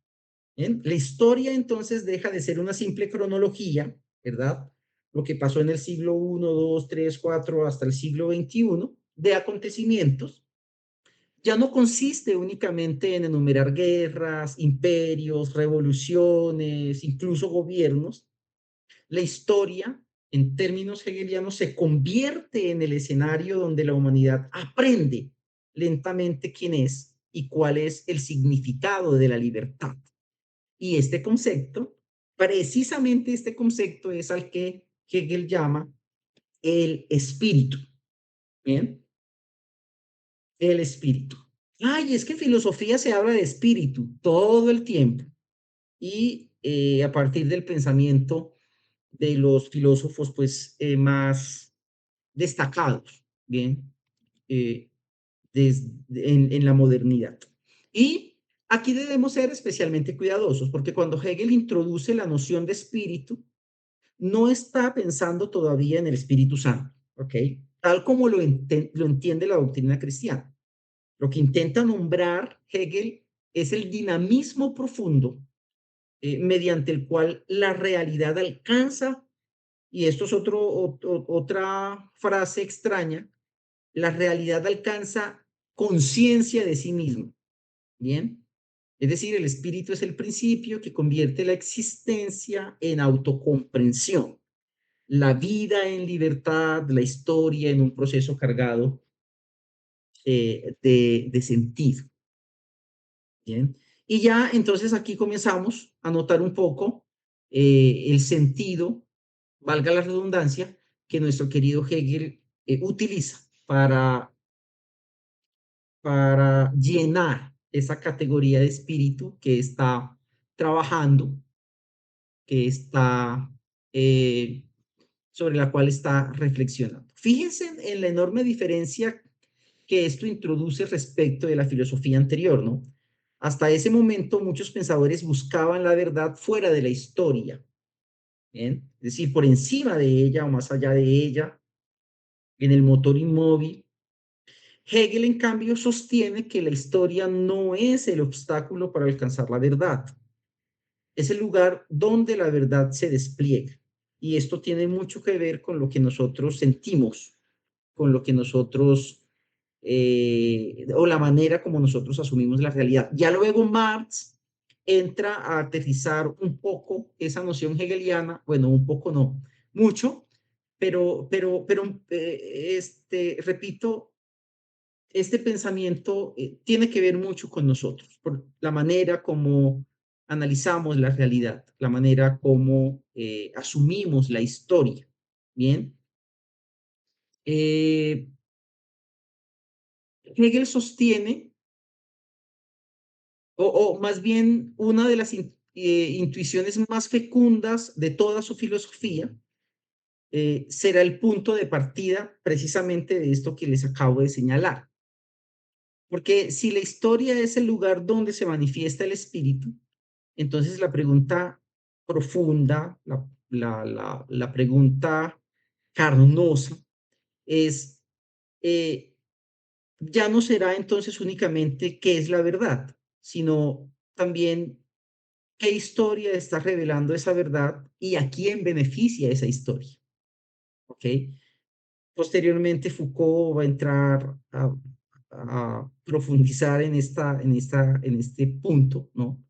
¿Bien? La historia entonces deja de ser una simple cronología, ¿verdad? Lo que pasó en el siglo I, II, III, IV hasta el siglo XXI de acontecimientos, ya no consiste únicamente en enumerar guerras, imperios, revoluciones, incluso gobiernos. La historia, en términos hegelianos, se convierte en el escenario donde la humanidad aprende lentamente quién es y cuál es el significado de la libertad. Y este concepto, precisamente este concepto es al que Hegel llama el espíritu. ¿Bien? El espíritu. Ay, es que en filosofía se habla de espíritu todo el tiempo. Y a partir del pensamiento de los filósofos pues más destacados, bien, en la modernidad. Y aquí debemos ser especialmente cuidadosos, porque cuando Hegel introduce la noción de espíritu, no está pensando todavía en el Espíritu Santo, ¿ok? Tal como lo entiende la doctrina cristiana. Lo que intenta nombrar Hegel es el dinamismo profundo mediante el cual la realidad alcanza, y esto es otra frase extraña, la realidad alcanza conciencia de sí mismo. ¿Bien? Es decir, el espíritu es el principio que convierte la existencia en autocomprensión, la vida en libertad, la historia en un proceso cargado de sentido. ¿Bien? Y ya entonces aquí comenzamos a notar un poco el sentido, valga la redundancia, que nuestro querido Hegel utiliza para llenar esa categoría de espíritu que está trabajando, que está sobre la cual está reflexionando. Fíjense en la enorme diferencia que esto introduce respecto de la filosofía anterior, ¿no? Hasta ese momento muchos pensadores buscaban la verdad fuera de la historia, ¿bien? Es decir, por encima de ella o más allá de ella, en el motor inmóvil. Hegel, en cambio, sostiene que la historia no es el obstáculo para alcanzar la verdad, es el lugar donde la verdad se despliega. Y esto tiene mucho que ver con lo que nosotros sentimos, con lo que nosotros, o la manera como nosotros asumimos la realidad. Ya luego Marx entra a aterrizar un poco esa noción hegeliana, bueno, un poco no, mucho, repito, este pensamiento tiene que ver mucho con nosotros, por la manera como analizamos la realidad, la manera como asumimos la historia. Bien. Hegel sostiene, o más bien una de las intuiciones más fecundas de toda su filosofía, será el punto de partida precisamente de esto que les acabo de señalar. Porque si la historia es el lugar donde se manifiesta el espíritu, entonces la pregunta profunda, la pregunta carnosa es, ya no será entonces únicamente qué es la verdad, sino también qué historia está revelando esa verdad y a quién beneficia esa historia. ¿Ok? Posteriormente Foucault va a entrar a profundizar en este punto, ¿no?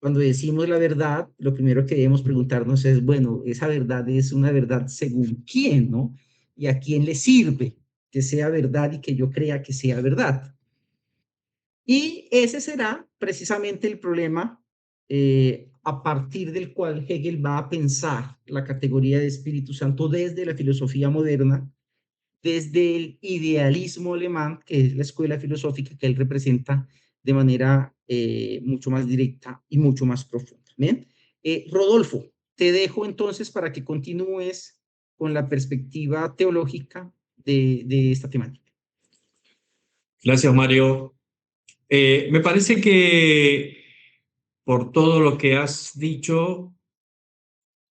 Cuando decimos la verdad, lo primero que debemos preguntarnos es, bueno, esa verdad es una verdad según quién, ¿no? Y a quién le sirve que sea verdad y que yo crea que sea verdad. Y ese será precisamente el problema a partir del cual Hegel va a pensar la categoría de Espíritu Santo desde la filosofía moderna, desde el idealismo alemán, que es la escuela filosófica que él representa de manera mucho más directa y mucho más profunda. ¿Bien? Rodolfo, te dejo entonces para que continúes con la perspectiva teológica de esta temática. Gracias, Mario. Me parece que por todo lo que has dicho,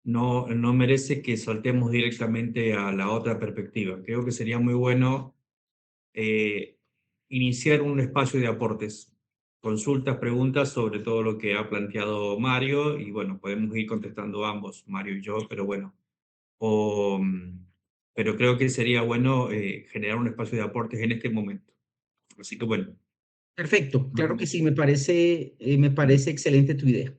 no merece que saltemos directamente a la otra perspectiva. Creo que sería muy bueno iniciar un espacio de aportes, consultas, preguntas sobre todo lo que ha planteado Mario, y bueno, podemos ir contestando ambos, Mario y yo, pero bueno, pero creo que sería bueno generar un espacio de aportes en este momento. Así que bueno. Perfecto, claro que sí, me parece excelente tu idea.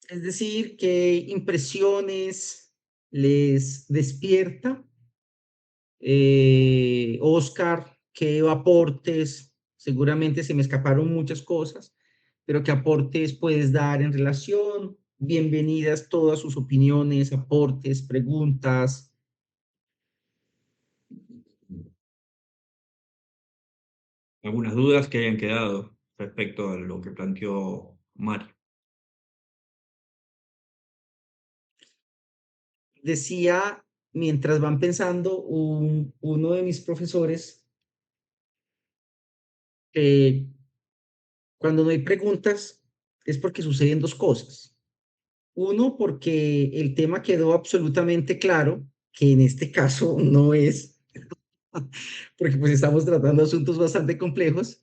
Es decir, ¿qué impresiones les despierta? Oscar, ¿qué aportes? Seguramente se me escaparon muchas cosas, pero ¿qué aportes puedes dar en relación? Bienvenidas todas sus opiniones, aportes, preguntas. ¿Algunas dudas que hayan quedado respecto a lo que planteó Mario? Decía, mientras van pensando, uno de mis profesores, cuando no hay preguntas es porque suceden dos cosas. Uno, porque el tema quedó absolutamente claro, que en este caso no es, porque pues estamos tratando asuntos bastante complejos.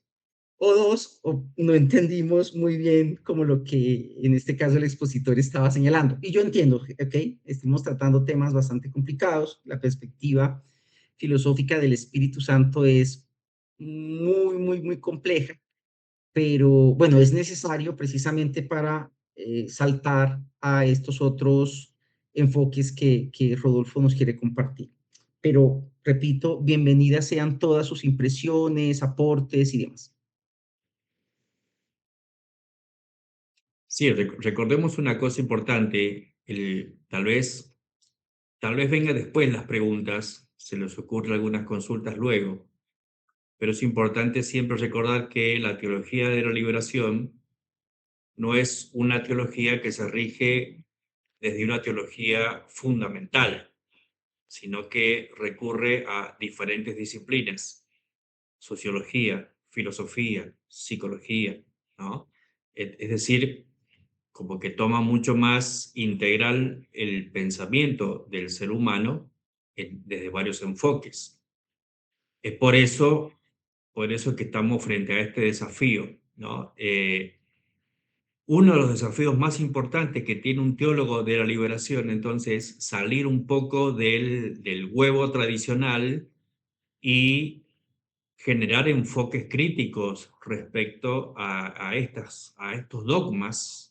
O dos, o no entendimos muy bien como lo que en este caso el expositor estaba señalando. Y yo entiendo, ¿ok? Estamos tratando temas bastante complicados. La perspectiva filosófica del Espíritu Santo es muy compleja, pero bueno, es necesario precisamente para saltar a estos otros enfoques que Rodolfo nos quiere compartir. Pero, repito, bienvenidas sean todas sus impresiones, aportes y demás. Sí, recordemos una cosa importante, tal vez venga después las preguntas, se les ocurren algunas consultas luego, pero es importante siempre recordar que la teología de la liberación no es una teología que se rige desde una teología fundamental, sino que recurre a diferentes disciplinas: sociología, filosofía, psicología, ¿no? Es decir, como que toma mucho más integral el pensamiento del ser humano desde varios enfoques. Es por eso que estamos frente a este desafío, ¿no? Uno de los desafíos más importantes que tiene un teólogo de la liberación, entonces, es salir un poco del huevo tradicional y generar enfoques críticos respecto a estos dogmas,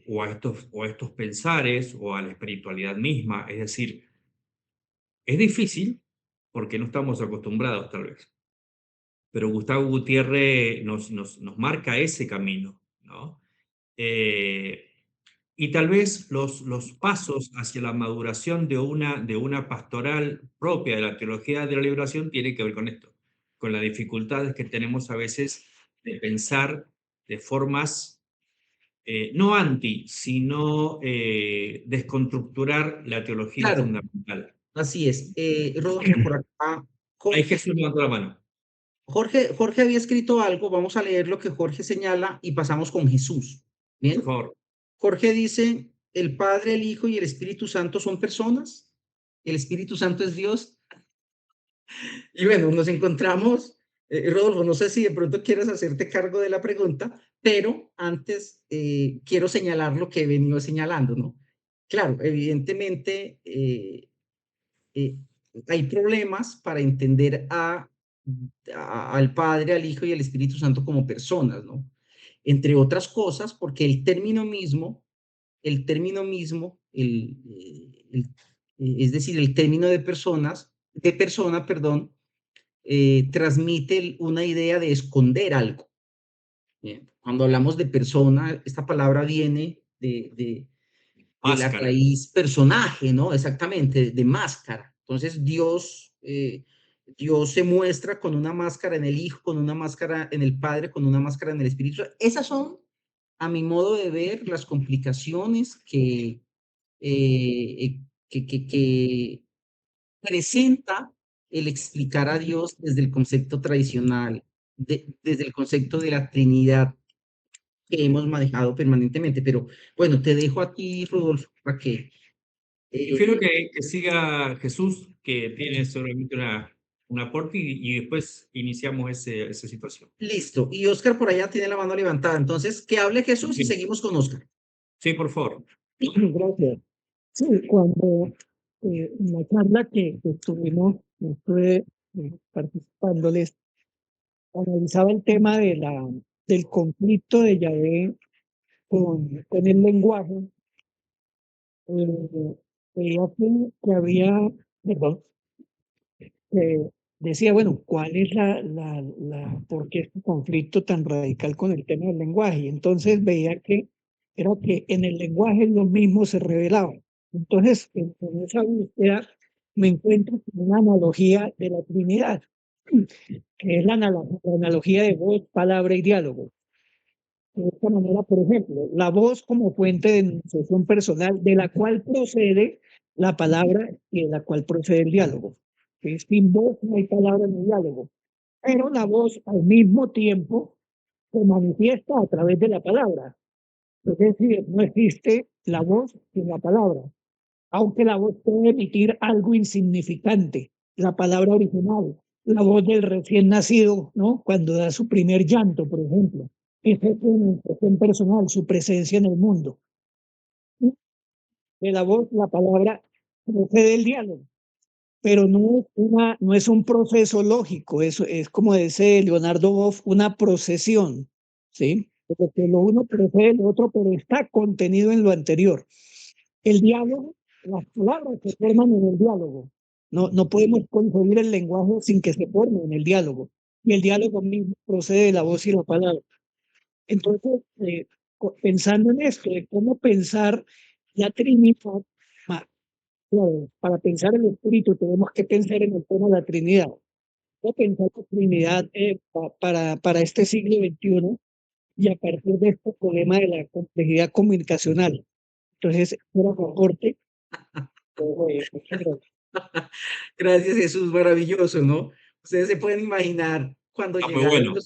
o a estos pensares, o a la espiritualidad misma. Es decir, es difícil porque no estamos acostumbrados tal vez, pero Gustavo Gutiérrez nos marca ese camino, ¿no? Eh, y tal vez los pasos hacia la maduración de una pastoral propia de la teología de la liberación tienen que ver con esto, con las dificultades que tenemos a veces de pensar de formas no anti, sino desconstructurar la teología Claro, fundamental. así es. Rodolfo, por acá, Hay Jorge, Jesús levantó la mano. Jorge había escrito algo, vamos a leer lo que Jorge señala y pasamos con Jesús. Por Bien, favor. Jorge dice, el Padre, el Hijo y el Espíritu Santo son personas, el Espíritu Santo es Dios. Y bueno, nos encontramos, Rodolfo, no sé si de pronto quieres hacerte cargo de la pregunta, pero antes quiero señalar lo que he venido señalando, ¿no? Claro, evidentemente eh, hay problemas para entender al Padre, al Hijo y al Espíritu Santo como personas, ¿no? Entre otras cosas, porque el término mismo, es decir, el término de persona, perdón, transmite una idea de esconder algo. Bien. Cuando hablamos de persona, esta palabra viene de la Máscara. raíz personaje, ¿no? Exactamente, de máscara. Entonces Dios se muestra con una máscara en el Hijo, con una máscara en el Padre, con una máscara en el Espíritu. Esas son, a mi modo de ver, las complicaciones que presenta el explicar a Dios desde el concepto tradicional desde el concepto de la Trinidad que hemos manejado permanentemente. Pero bueno, te dejo a ti, Rodolfo, para que... Prefiero que siga Jesús, que tiene solamente un aporte, y después iniciamos esa situación. Listo. Y Oscar por allá tiene la mano levantada. Entonces, que hable Jesús y Sí, seguimos con Oscar. sí, por favor. Gracias. Sí, cuando en la charla que tuvimos, estuve participándoles, analizaba el tema del conflicto de Yahvé con el lenguaje. Veía que había, perdón, decía, bueno, ¿cuál es por qué este conflicto tan radical con el tema del lenguaje? Y entonces veía que era que en el lenguaje lo mismo se revelaba. Entonces, en esa búsqueda me encuentro con una analogía de la Trinidad, que es la analogía de voz, palabra y diálogo. De esta manera, por ejemplo, la voz como fuente de enunciación personal de la cual procede la palabra y de la cual procede el diálogo. Sin voz no hay palabra ni diálogo, pero la voz al mismo tiempo se manifiesta a través de la palabra. Es decir, no existe la voz sin la palabra, aunque la voz puede emitir algo insignificante, la palabra original, la voz del recién nacido, ¿no? Cuando da su primer llanto, por ejemplo. Esa es una impresión personal, su presencia en el mundo. De la voz, la palabra procede del diálogo, pero no es un proceso lógico, es como dice Leonardo Boff, una procesión, ¿sí? Porque lo uno procede del otro, pero está contenido en lo anterior. El diálogo, las palabras se forman en el diálogo. No podemos concebir el lenguaje sin que se forme en el diálogo. Y el diálogo mismo procede de la voz y la palabra. Entonces, pensando en esto, de cómo pensar la Trinidad, para pensar en el Espíritu tenemos que pensar en el tema de la Trinidad. Cómo pensar la Trinidad para este siglo XXI y a partir de este problema de la complejidad comunicacional. Entonces, era un aporte. Gracias, Jesús, maravilloso, ¿no? Ustedes se pueden imaginar cuando Ah, muy llegaron bueno, muy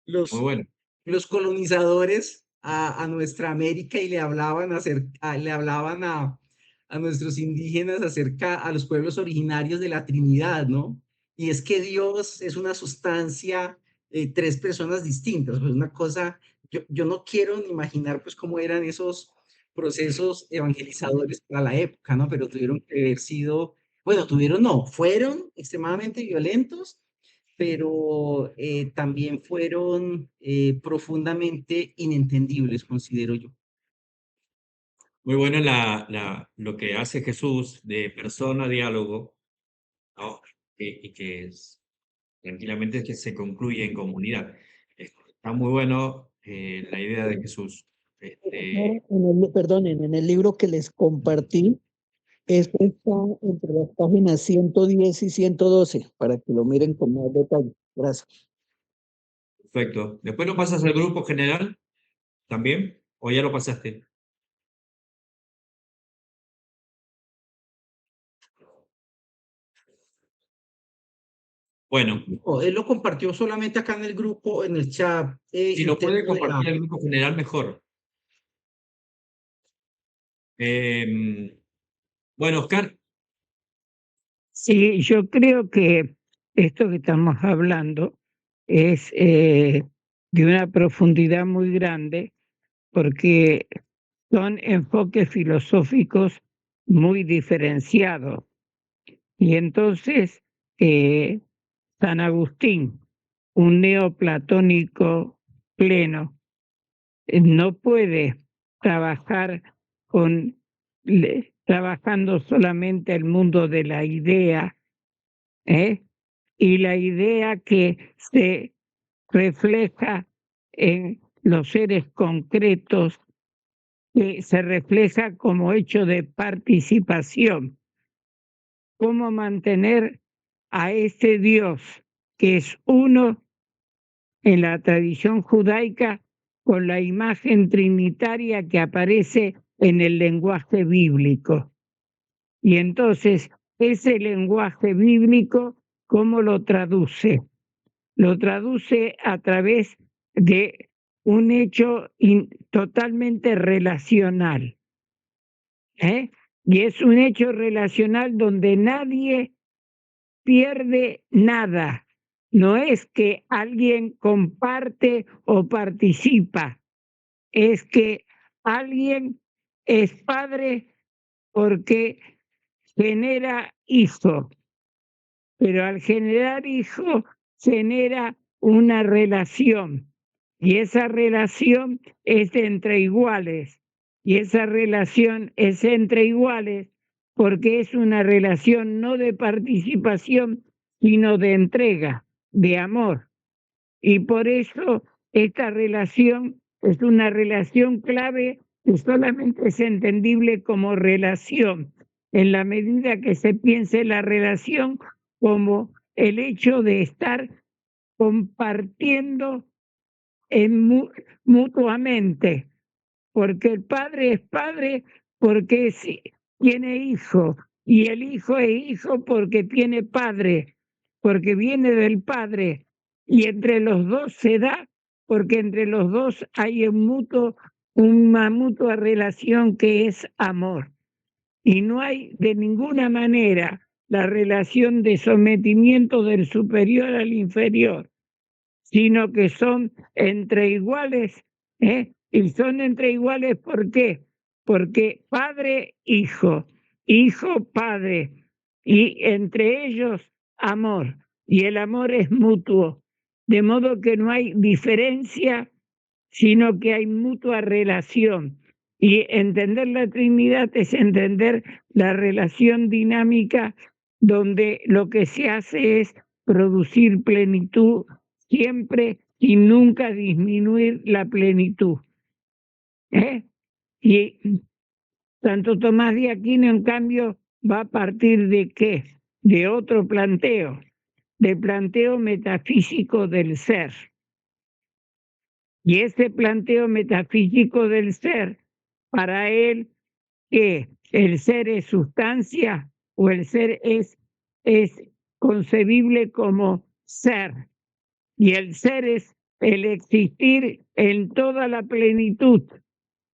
los, bueno. los colonizadores a nuestra América y le hablaban a nuestros indígenas acerca a los pueblos originarios de la Trinidad, ¿no? Y es que Dios es una sustancia, tres personas distintas, pues una cosa, yo no quiero ni imaginar pues cómo eran esos procesos evangelizadores para la época, ¿no? Pero tuvieron que haber sido, bueno, no, fueron extremadamente violentos, pero también fueron profundamente inentendibles, considero yo. Muy bueno lo que hace Jesús de persona a diálogo, ¿no? Y que tranquilamente que se concluye en comunidad. Está muy bueno la idea de Jesús. Perdonen, en el libro que les compartí, esto está entre las páginas 110 y 112, para que lo miren con más detalle. Gracias. Perfecto. ¿Después lo pasas al grupo general también? ¿O ya lo pasaste? Bueno, No, él lo compartió solamente acá en el grupo, en el chat si lo puede interno de la... compartir al grupo general, mejor. Bueno, Oscar, Sí, yo creo que esto que estamos hablando es de una profundidad muy grande porque son enfoques filosóficos muy diferenciados. Y entonces, San Agustín, un neoplatónico pleno, no puede trabajar trabajando solamente el mundo de la idea, ¿eh? Y la idea que se refleja en los seres concretos, que se refleja como hecho de participación. ¿Cómo mantener a ese Dios que es uno en la tradición judaica con la imagen trinitaria que aparece en el lenguaje bíblico? Y entonces, ese lenguaje bíblico, ¿cómo lo traduce? lo traduce a través de un hecho totalmente relacional. Y es un hecho relacional donde nadie pierde nada. No es que alguien comparte o participa, es que alguien es padre porque genera hijo, pero al generar hijo genera una relación y esa relación es entre iguales y esa relación es entre iguales porque es una relación no de participación sino de entrega, de amor. Y por eso esta relación es una relación clave que solamente es entendible como relación, en la medida que se piense la relación como el hecho de estar compartiendo mutuamente, porque el padre es padre porque tiene hijo, y el hijo es hijo porque tiene padre, porque viene del padre, y entre los dos se da porque entre los dos hay una mutua relación que es amor. Y no hay de ninguna manera la relación de sometimiento del superior al inferior, sino que son entre iguales, y son entre iguales ¿por qué? Porque padre, hijo, hijo, padre, y entre ellos amor, y el amor es mutuo, de modo que no hay diferencia, sino que hay mutua relación. Y entender la Trinidad es entender la relación dinámica donde lo que se hace es producir plenitud siempre y nunca disminuir la plenitud. Y Santo Tomás de Aquino, en cambio, va a partir de ¿qué? De otro planteo, del planteo metafísico del ser. Y ese planteo metafísico del ser, para él, ¿qué? ¿El ser es sustancia o el ser es concebible como ser? Y el ser es el existir en toda la plenitud.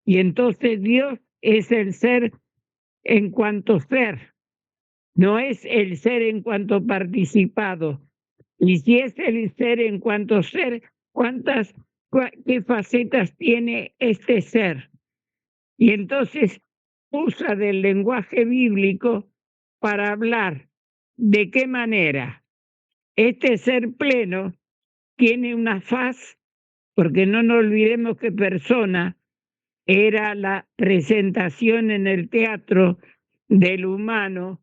Y entonces Dios es el ser en cuanto ser, no es el ser en cuanto participado. Y si es el ser en cuanto ser, ¿qué facetas tiene este ser? Y entonces usa del lenguaje bíblico para hablar de qué manera este ser pleno tiene una faz, porque no nos olvidemos que persona era la presentación en el teatro del humano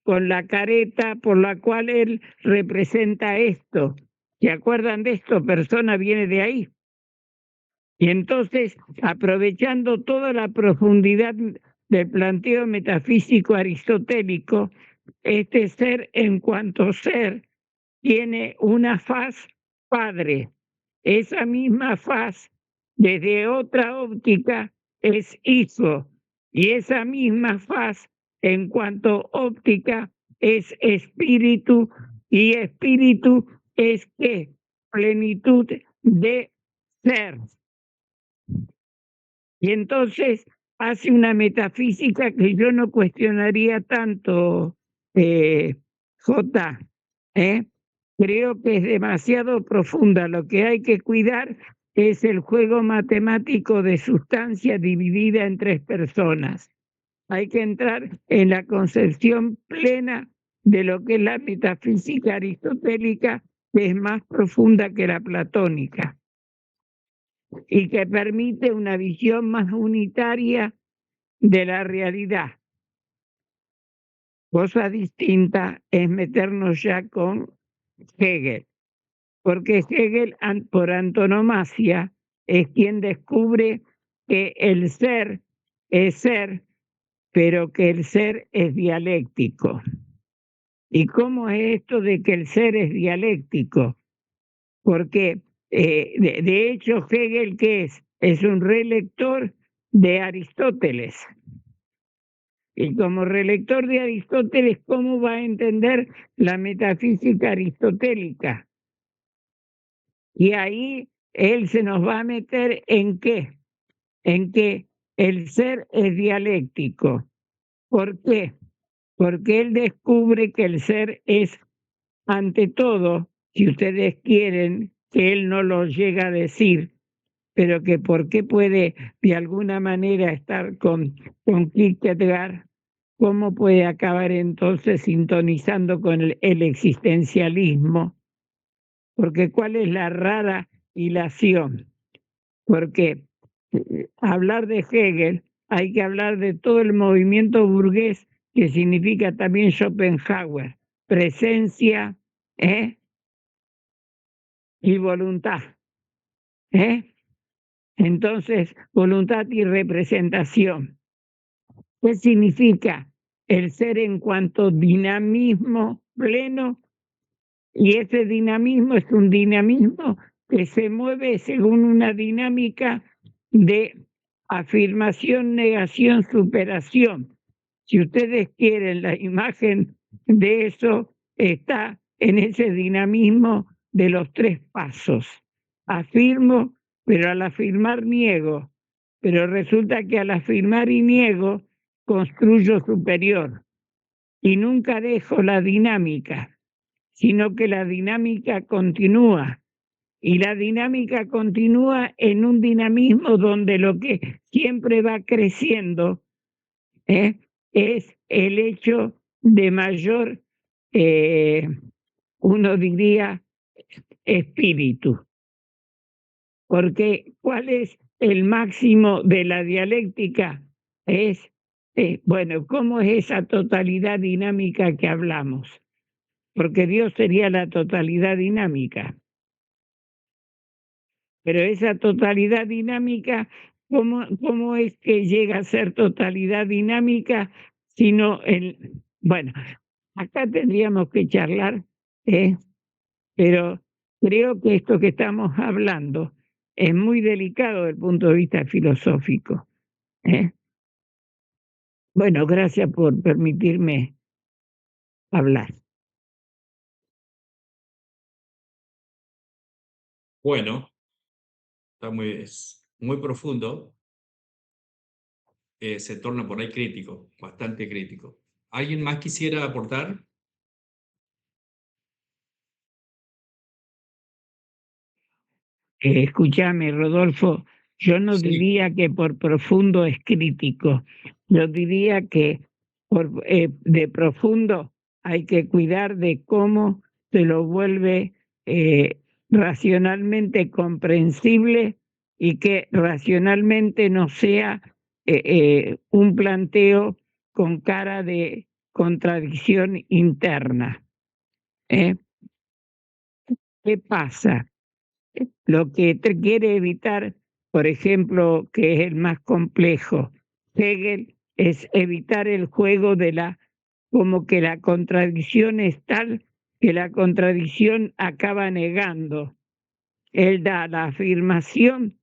con la careta por la cual él representa esto. ¿Se acuerdan de esto? Persona viene de ahí. Y entonces, aprovechando toda la profundidad del planteo metafísico aristotélico, este ser en cuanto ser tiene una faz padre. Esa misma faz, desde otra óptica, es hijo. Y esa misma faz, en cuanto óptica, es espíritu. Y espíritu es ¿qué? Plenitud de ser. Y entonces hace una metafísica que yo no cuestionaría tanto, J. Creo que es demasiado profunda. Lo que hay que cuidar es el juego matemático de sustancia dividida en tres personas. Hay que entrar en la concepción plena de lo que es la metafísica aristotélica, que es más profunda que la platónica y que permite una visión más unitaria de la realidad. Cosa distinta es meternos ya con Hegel, porque Hegel, por antonomasia, es quien descubre que el ser es ser, pero que el ser es dialéctico. ¿Y cómo es esto de que el ser es dialéctico? Porque de hecho Hegel, ¿qué es? Es un relector de Aristóteles. Y como relector de Aristóteles, ¿cómo va a entender la metafísica aristotélica? Y ahí él se nos va a meter ¿en qué? En que el ser es dialéctico. ¿Por qué? Porque él descubre que el ser es, ante todo, si ustedes quieren, que él no lo llega a decir, pero que por qué puede de alguna manera estar con Kierkegaard, cómo puede acabar entonces sintonizando con el existencialismo, porque cuál es la rara hilación, porque hablar de Hegel hay que hablar de todo el movimiento burgués que significa también Schopenhauer, presencia y voluntad. Entonces, voluntad y representación. ¿Qué significa el ser en cuanto dinamismo pleno? Y ese dinamismo es un dinamismo que se mueve según una dinámica de afirmación, negación, superación. Si ustedes quieren la imagen de eso, está en ese dinamismo de los 3 pasos. Afirmo, pero al afirmar niego. Pero resulta que al afirmar y niego, construyo superior. Y nunca dejo la dinámica, sino que la dinámica continúa. Y la dinámica continúa en un dinamismo donde lo que siempre va creciendo es el hecho de mayor, uno diría, espíritu. Porque ¿cuál es el máximo de la dialéctica? Es, bueno, ¿cómo es esa totalidad dinámica que hablamos? Porque Dios sería la totalidad dinámica. Pero esa totalidad dinámica, ¿cómo es que llega a ser totalidad dinámica? Sino bueno, acá tendríamos que charlar, pero creo que esto que estamos hablando es muy delicado desde el punto de vista filosófico. Bueno, gracias por permitirme hablar. Bueno, es muy profundo. Se torna por ahí crítico, bastante crítico. ¿Alguien más quisiera aportar? Escúchame, Rodolfo, yo no Sí. diría que por profundo es crítico, yo diría que de profundo hay que cuidar de cómo se lo vuelve racionalmente comprensible y que racionalmente no sea un planteo con cara de contradicción interna. ¿Qué pasa? Lo que quiere evitar, por ejemplo, que es el más complejo, Hegel, es evitar el juego como que la contradicción es tal que la contradicción acaba negando. Él da la afirmación,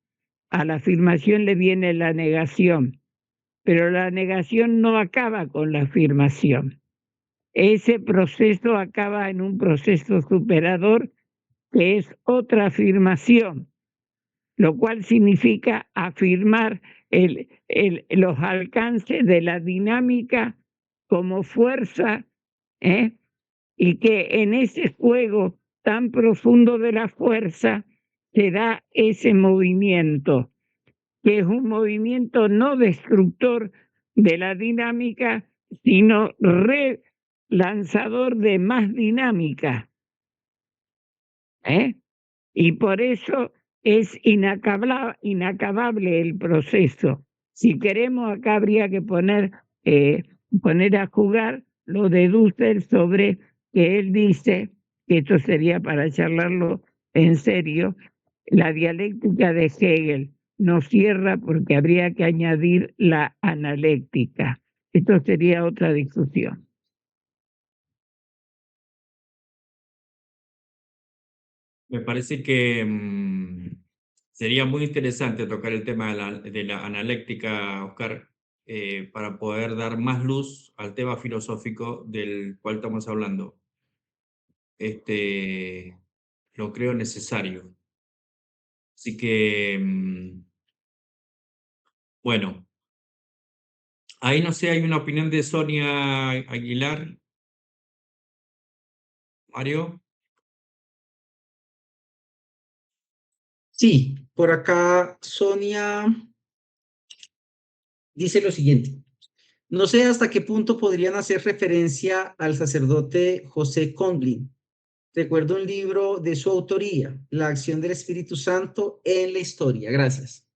a la afirmación le viene la negación, pero la negación no acaba con la afirmación. Ese proceso acaba en un proceso superador que es otra afirmación, lo cual significa afirmar los alcances de la dinámica como fuerza, y que en ese juego tan profundo de la fuerza se da ese movimiento, que es un movimiento no destructor de la dinámica, sino relanzador de más dinámica. Y por eso es inacabable el proceso. Si queremos, acá habría que poner a jugar lo de Dussel sobre que él dice, que esto sería para charlarlo en serio, la dialéctica de Hegel no cierra porque habría que añadir la analéctica. Esto sería otra discusión. Me parece que sería muy interesante tocar el tema de la analéctica, Oscar, para poder dar más luz al tema filosófico del cual estamos hablando. Lo creo necesario. Así que, bueno, ahí no sé, hay una opinión de Sonia Aguilar, Mario. Sí, por acá Sonia dice lo siguiente. No sé hasta qué punto podrían hacer referencia al sacerdote José Conlin. Recuerdo un libro de su autoría, La acción del Espíritu Santo en la historia. Gracias.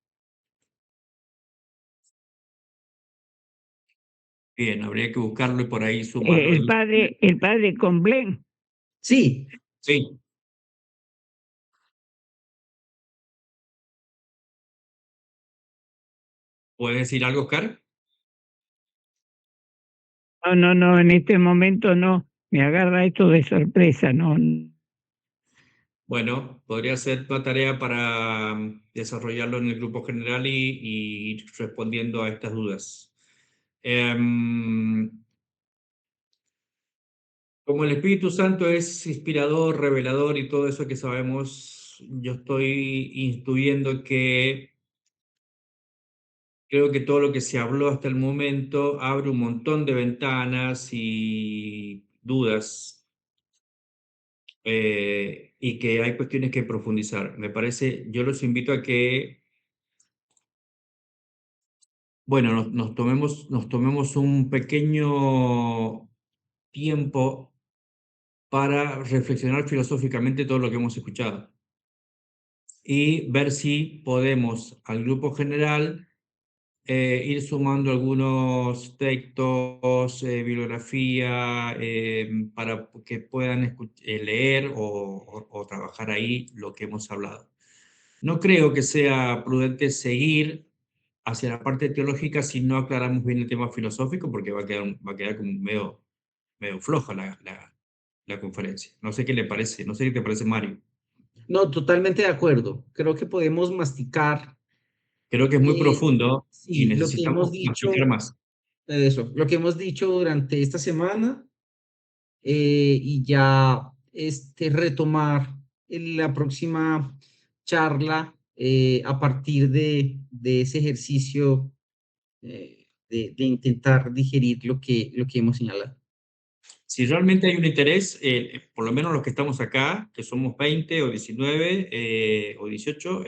Bien, habría que buscarlo y por ahí sumarlo ahí. el padre Comblen. Sí, Sí, ¿puedes decir algo, Oscar? No, en este momento no. Me agarra esto de sorpresa, no. Bueno, podría ser una tarea para desarrollarlo en el grupo general y ir respondiendo a estas dudas. Em, Como el Espíritu Santo es inspirador, revelador y todo eso que sabemos, yo estoy instruyendo que creo que todo lo que se habló hasta el momento abre un montón de ventanas y dudas, y que hay cuestiones que profundizar. Me parece, yo los invito a que, bueno, nos tomemos un pequeño tiempo para reflexionar filosóficamente todo lo que hemos escuchado y ver si podemos al grupo general ir sumando algunos textos, bibliografía, para que puedan leer o trabajar ahí lo que hemos hablado. No creo que sea prudente seguir hacia la parte teológica si no aclaramos bien el tema filosófico, porque va a quedar como medio floja la conferencia. No sé qué le parece, no sé qué te parece, Mario. no, totalmente de acuerdo. Creo que podemos masticar, Creo que es muy profundo y sí, lo que hemos necesitamos masticar dicho, más. eso, lo que hemos dicho durante esta semana y ya retomar en la próxima charla a partir de ese ejercicio de intentar digerir lo que hemos señalado. Si realmente hay un interés, por lo menos los que estamos acá, que somos 20 o 19 o 18,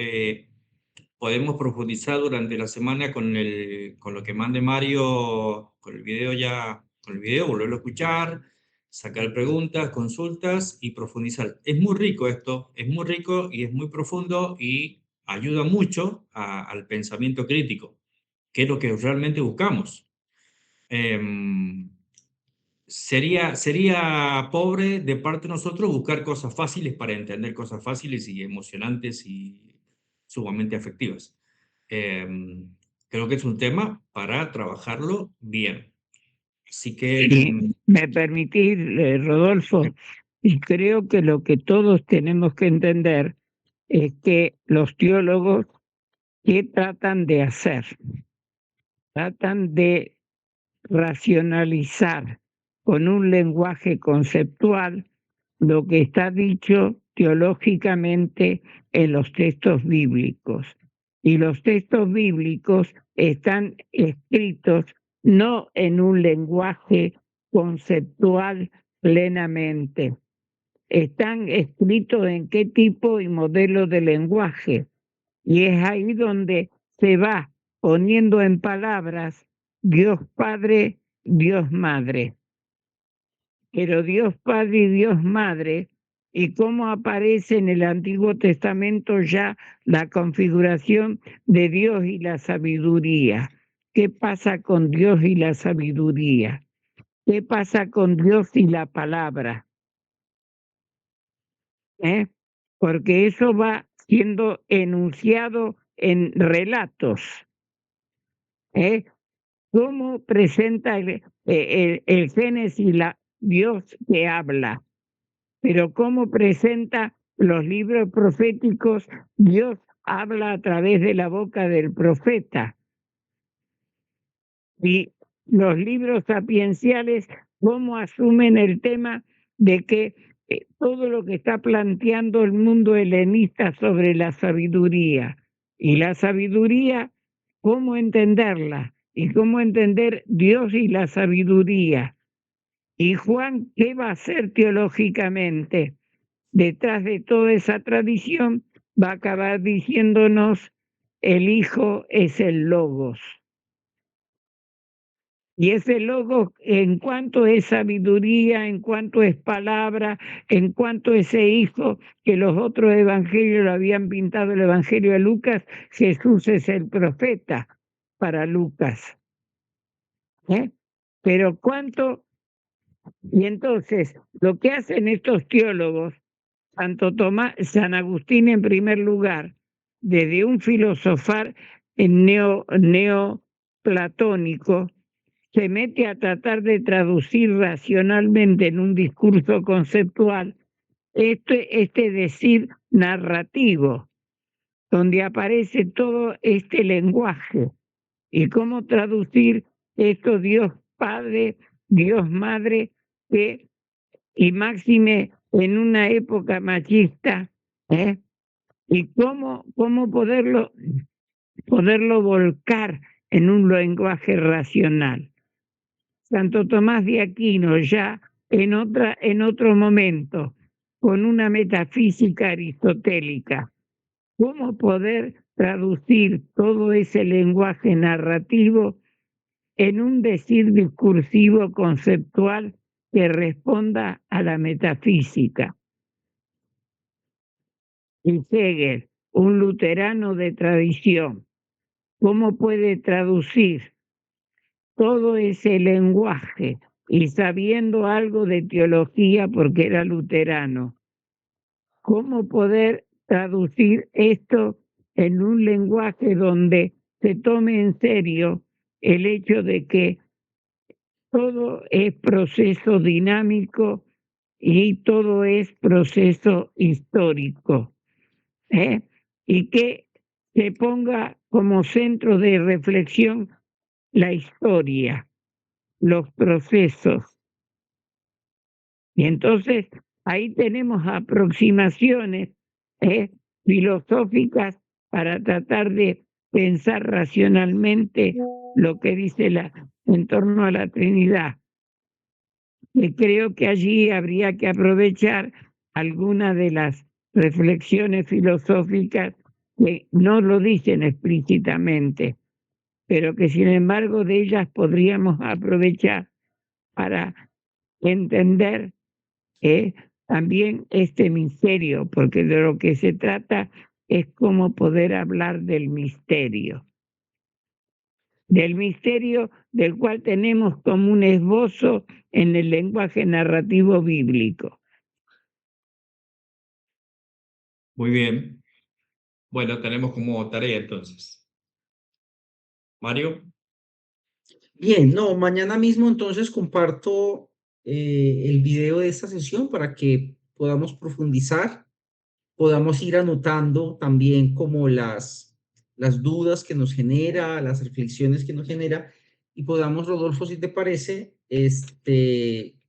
podemos profundizar durante la semana con lo que mande Mario, con el video ya, con el video, volverlo a escuchar, sacar preguntas, consultas y profundizar. Es muy rico esto, es muy rico y es muy profundo y ayuda mucho al pensamiento crítico, que es lo que realmente buscamos. Em, sería pobre de parte de nosotros buscar cosas fáciles para entender cosas fáciles y emocionantes y sumamente afectivas. Creo que es un tema para trabajarlo bien. Así que, Si me permitís, Rodolfo, y creo que lo que todos tenemos que entender es que los teólogos, ¿qué tratan de hacer? Tratan de racionalizar con un lenguaje conceptual lo que está dicho teológicamente en los textos bíblicos. Y los textos bíblicos están escritos no en un lenguaje conceptual plenamente, están escritos en qué tipo y modelo de lenguaje. Y es ahí donde se va poniendo en palabras Dios Padre, Dios Madre. Pero Dios Padre y Dios Madre, y cómo aparece en el Antiguo Testamento ya la configuración de Dios y la sabiduría. ¿Qué pasa con Dios y la sabiduría? ¿Qué pasa con Dios y la palabra? ¿Eh? Porque eso va siendo enunciado en relatos. ¿Eh? ¿Cómo presenta el Génesis Dios que habla? Pero cómo presenta los libros proféticos, Dios habla a través de la boca del profeta. Y los libros sapienciales, cómo asumen el tema de que todo lo que está planteando el mundo helenista sobre la sabiduría. Y la sabiduría, cómo entenderla y cómo entender Dios y la sabiduría. Y Juan, ¿qué va a hacer teológicamente? Detrás de toda esa tradición va a acabar diciéndonos, el Hijo es el Logos. Y ese Logos, en cuanto es sabiduría, en cuanto es palabra, en cuanto ese Hijo, que los otros evangelios lo habían pintado, el Evangelio de Lucas, Jesús es el profeta para Lucas. Pero cuánto, y entonces lo que hacen estos teólogos, Santo Tomás, San Agustín en primer lugar, desde un filosofar neoplatónico, se mete a tratar de traducir racionalmente en un discurso conceptual este decir narrativo, donde aparece todo este lenguaje y cómo traducir esto Dios Padre, Dios Madre, y máxime en una época machista, y cómo poderlo volcar en un lenguaje racional. Santo Tomás de Aquino, ya en otro momento, con una metafísica aristotélica, cómo poder traducir todo ese lenguaje narrativo en un decir discursivo conceptual que responda a la metafísica. Y Hegel, un luterano de tradición, ¿cómo puede traducir todo ese lenguaje y sabiendo algo de teología porque era luterano? ¿Cómo poder traducir esto en un lenguaje donde se tome en serio el hecho de que todo es proceso dinámico y todo es proceso histórico? Y que se ponga como centro de reflexión la historia, los procesos. Y entonces ahí tenemos aproximaciones filosóficas para tratar de pensar racionalmente lo que dice en torno a la Trinidad. Y creo que allí habría que aprovechar algunas de las reflexiones filosóficas que no lo dicen explícitamente, pero que sin embargo de ellas podríamos aprovechar para entender también este misterio, porque de lo que se trata es cómo poder hablar del misterio del cual tenemos como un esbozo en el lenguaje narrativo bíblico. Muy bien. Bueno, tenemos como tarea entonces. Mario. Bien, no, mañana mismo entonces comparto el video de esta sesión para que podamos profundizar, podamos ir anotando también como las dudas que nos genera, las reflexiones que nos genera, y podamos, Rodolfo, si te parece,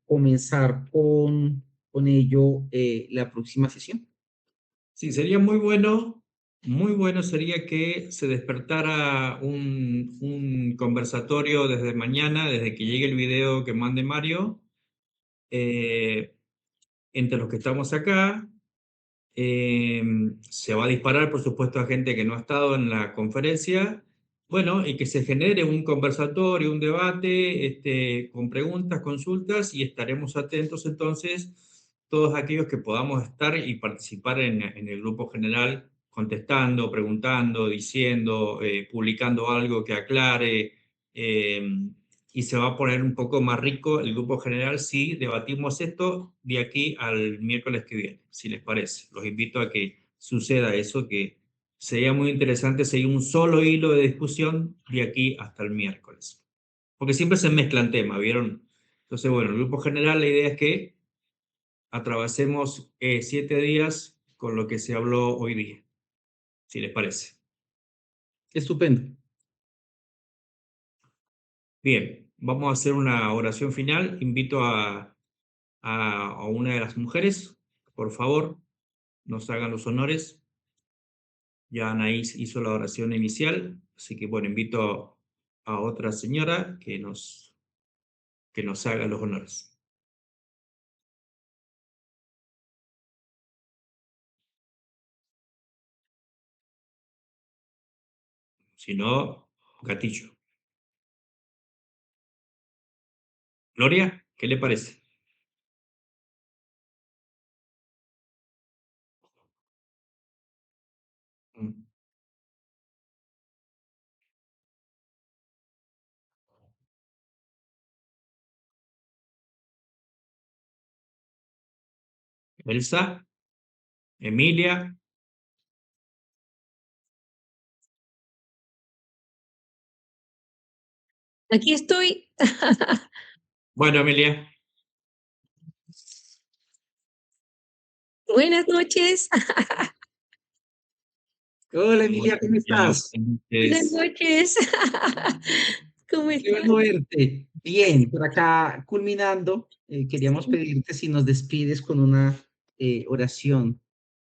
comenzar con ello la próxima sesión. Sí, sería muy bueno sería que se despertara un conversatorio desde mañana, desde que llegue el video que mande Mario, entre los que estamos acá. Se va a disparar, por supuesto, a gente que no ha estado en la conferencia. Bueno, y que se genere un conversatorio, un debate, con preguntas, consultas, y estaremos atentos entonces todos aquellos que podamos estar y participar en el grupo general, contestando, preguntando, diciendo, publicando algo que aclare, y se va a poner un poco más rico el grupo general si debatimos esto de aquí al miércoles que viene, si les parece. Los invito a que suceda eso, que sería muy interesante seguir un solo hilo de discusión de aquí hasta el miércoles. Porque siempre se mezclan temas, ¿vieron? Entonces, bueno, el grupo general, la idea es que atravesemos 7 días con lo que se habló hoy día, si les parece. Estupendo. Bien, vamos a hacer una oración final. Invito a a una de las mujeres, por favor, nos hagan los honores. Ya Anaís hizo la oración inicial, así que bueno, invito a otra señora que nos haga los honores. Si no, gatillo. Gloria, ¿qué le parece? Mm. Elsa, Emilia, Aquí estoy. bueno, Emilia, Buenas noches. Hola Emilia, ¿cómo buenas estás? Buenas noches. noches. ¿Cómo Qué estás? bueno verte. Bien, por acá culminando, queríamos pedirte si nos despides con una oración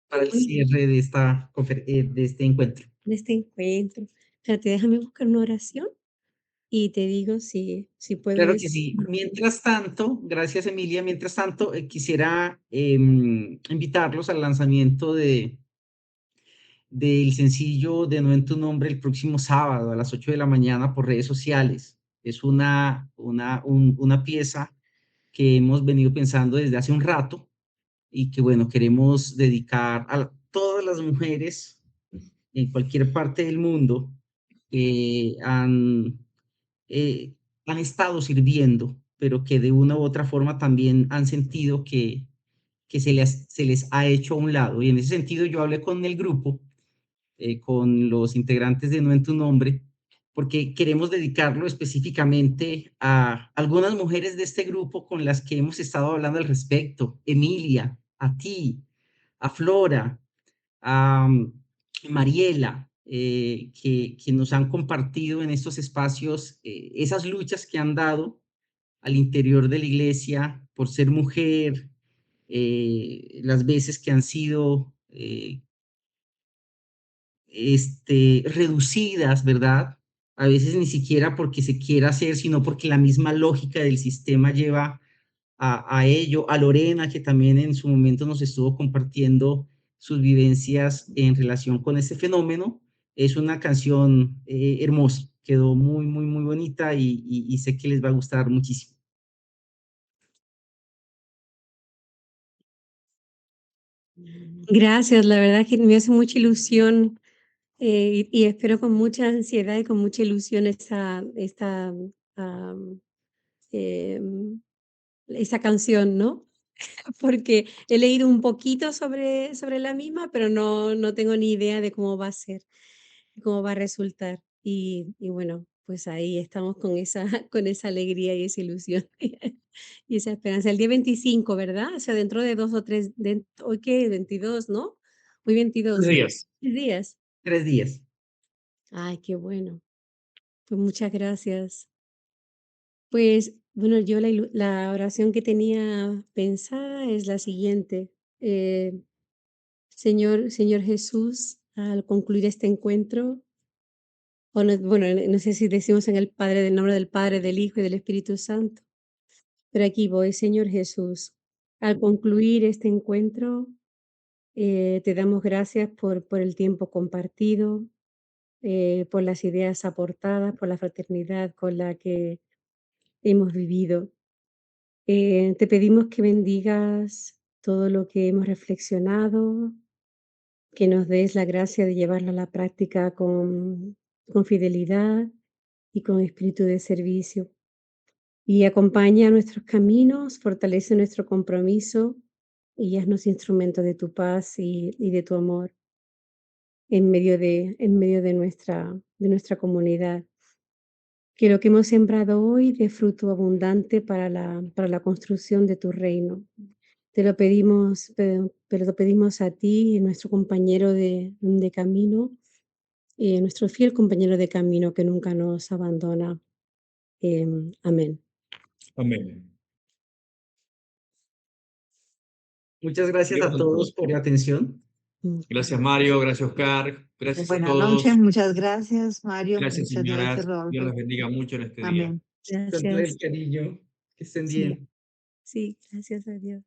para el cierre de de este encuentro. De este encuentro. Espérate, déjame buscar una oración y te digo si puedo Claro que decir. sí. Mientras tanto, gracias Emilia, mientras tanto, quisiera invitarlos al lanzamiento del sencillo de No en tu nombre el próximo sábado a las 8 de la mañana por redes sociales. Es una pieza que hemos venido pensando desde hace un rato y que, bueno, queremos dedicar a todas las mujeres en cualquier parte del mundo que eh, han estado sirviendo, pero que de una u otra forma también han sentido que se les ha hecho a un lado. Y en ese sentido yo hablé con el grupo, con los integrantes de No en tu nombre, porque queremos dedicarlo específicamente a algunas mujeres de este grupo con las que hemos estado hablando al respecto. Emilia, a ti, a Flora, a Mariela, que nos han compartido en estos espacios esas luchas que han dado al interior de la iglesia por ser mujer, las veces que han sido reducidas, ¿verdad? A veces ni siquiera porque se quiera hacer, sino porque la misma lógica del sistema lleva a ello, a Lorena, que también en su momento nos estuvo compartiendo sus vivencias en relación con este fenómeno. Es una canción hermosa, quedó muy, muy, muy bonita y sé que les va a gustar muchísimo. Gracias, la verdad que me hace mucha ilusión y espero con mucha ansiedad y con mucha ilusión am, em, esa canción, ¿no? Porque he leído un poquito sobre la misma, pero no tengo ni idea de cómo va a ser, cómo va a resultar. Y bueno, pues ahí estamos con esa, con esa alegría y esa ilusión y esa esperanza. El día 25, ¿verdad? O sea, dentro de 2 o 3, ¿hoy qué? 22, ¿no? Hoy 22, Días. 3 días. 3 días. Ay, qué bueno. Pues muchas gracias. Pues bueno, yo la oración que tenía pensada es la siguiente. Eh, Señor Jesús, al concluir este encuentro, o no, bueno, no sé si decimos en el Padre, del nombre del Padre, del Hijo y del Espíritu Santo, pero aquí voy, Señor Jesús, al concluir este encuentro, te damos gracias por el tiempo compartido, por las ideas aportadas, por la fraternidad con la que hemos vivido. Te pedimos que bendigas todo lo que hemos reflexionado, que nos des la gracia de llevarlo a la práctica con fidelidad y con espíritu de servicio. Y acompaña nuestros caminos, fortalece nuestro compromiso y haznos instrumento de tu paz y de tu amor en medio de nuestra comunidad. Que lo que hemos sembrado hoy dé fruto abundante para la construcción de tu reino. Te lo pedimos, pero lo pedimos a ti, nuestro compañero de camino, nuestro fiel compañero de camino que nunca nos abandona. Amén. Amén. Muchas gracias Dios a con todos todos. por la atención. Gracias, Mario. Gracias, Oscar. Gracias a Buenas todos. noches, muchas gracias, Mario. Gracias, Muchas gracias, señoras. Dios Rodolfo. las bendiga mucho en este día. Amén. Con todo el Gracias. cariño. Que estén Sí. bien. Sí, gracias a Dios.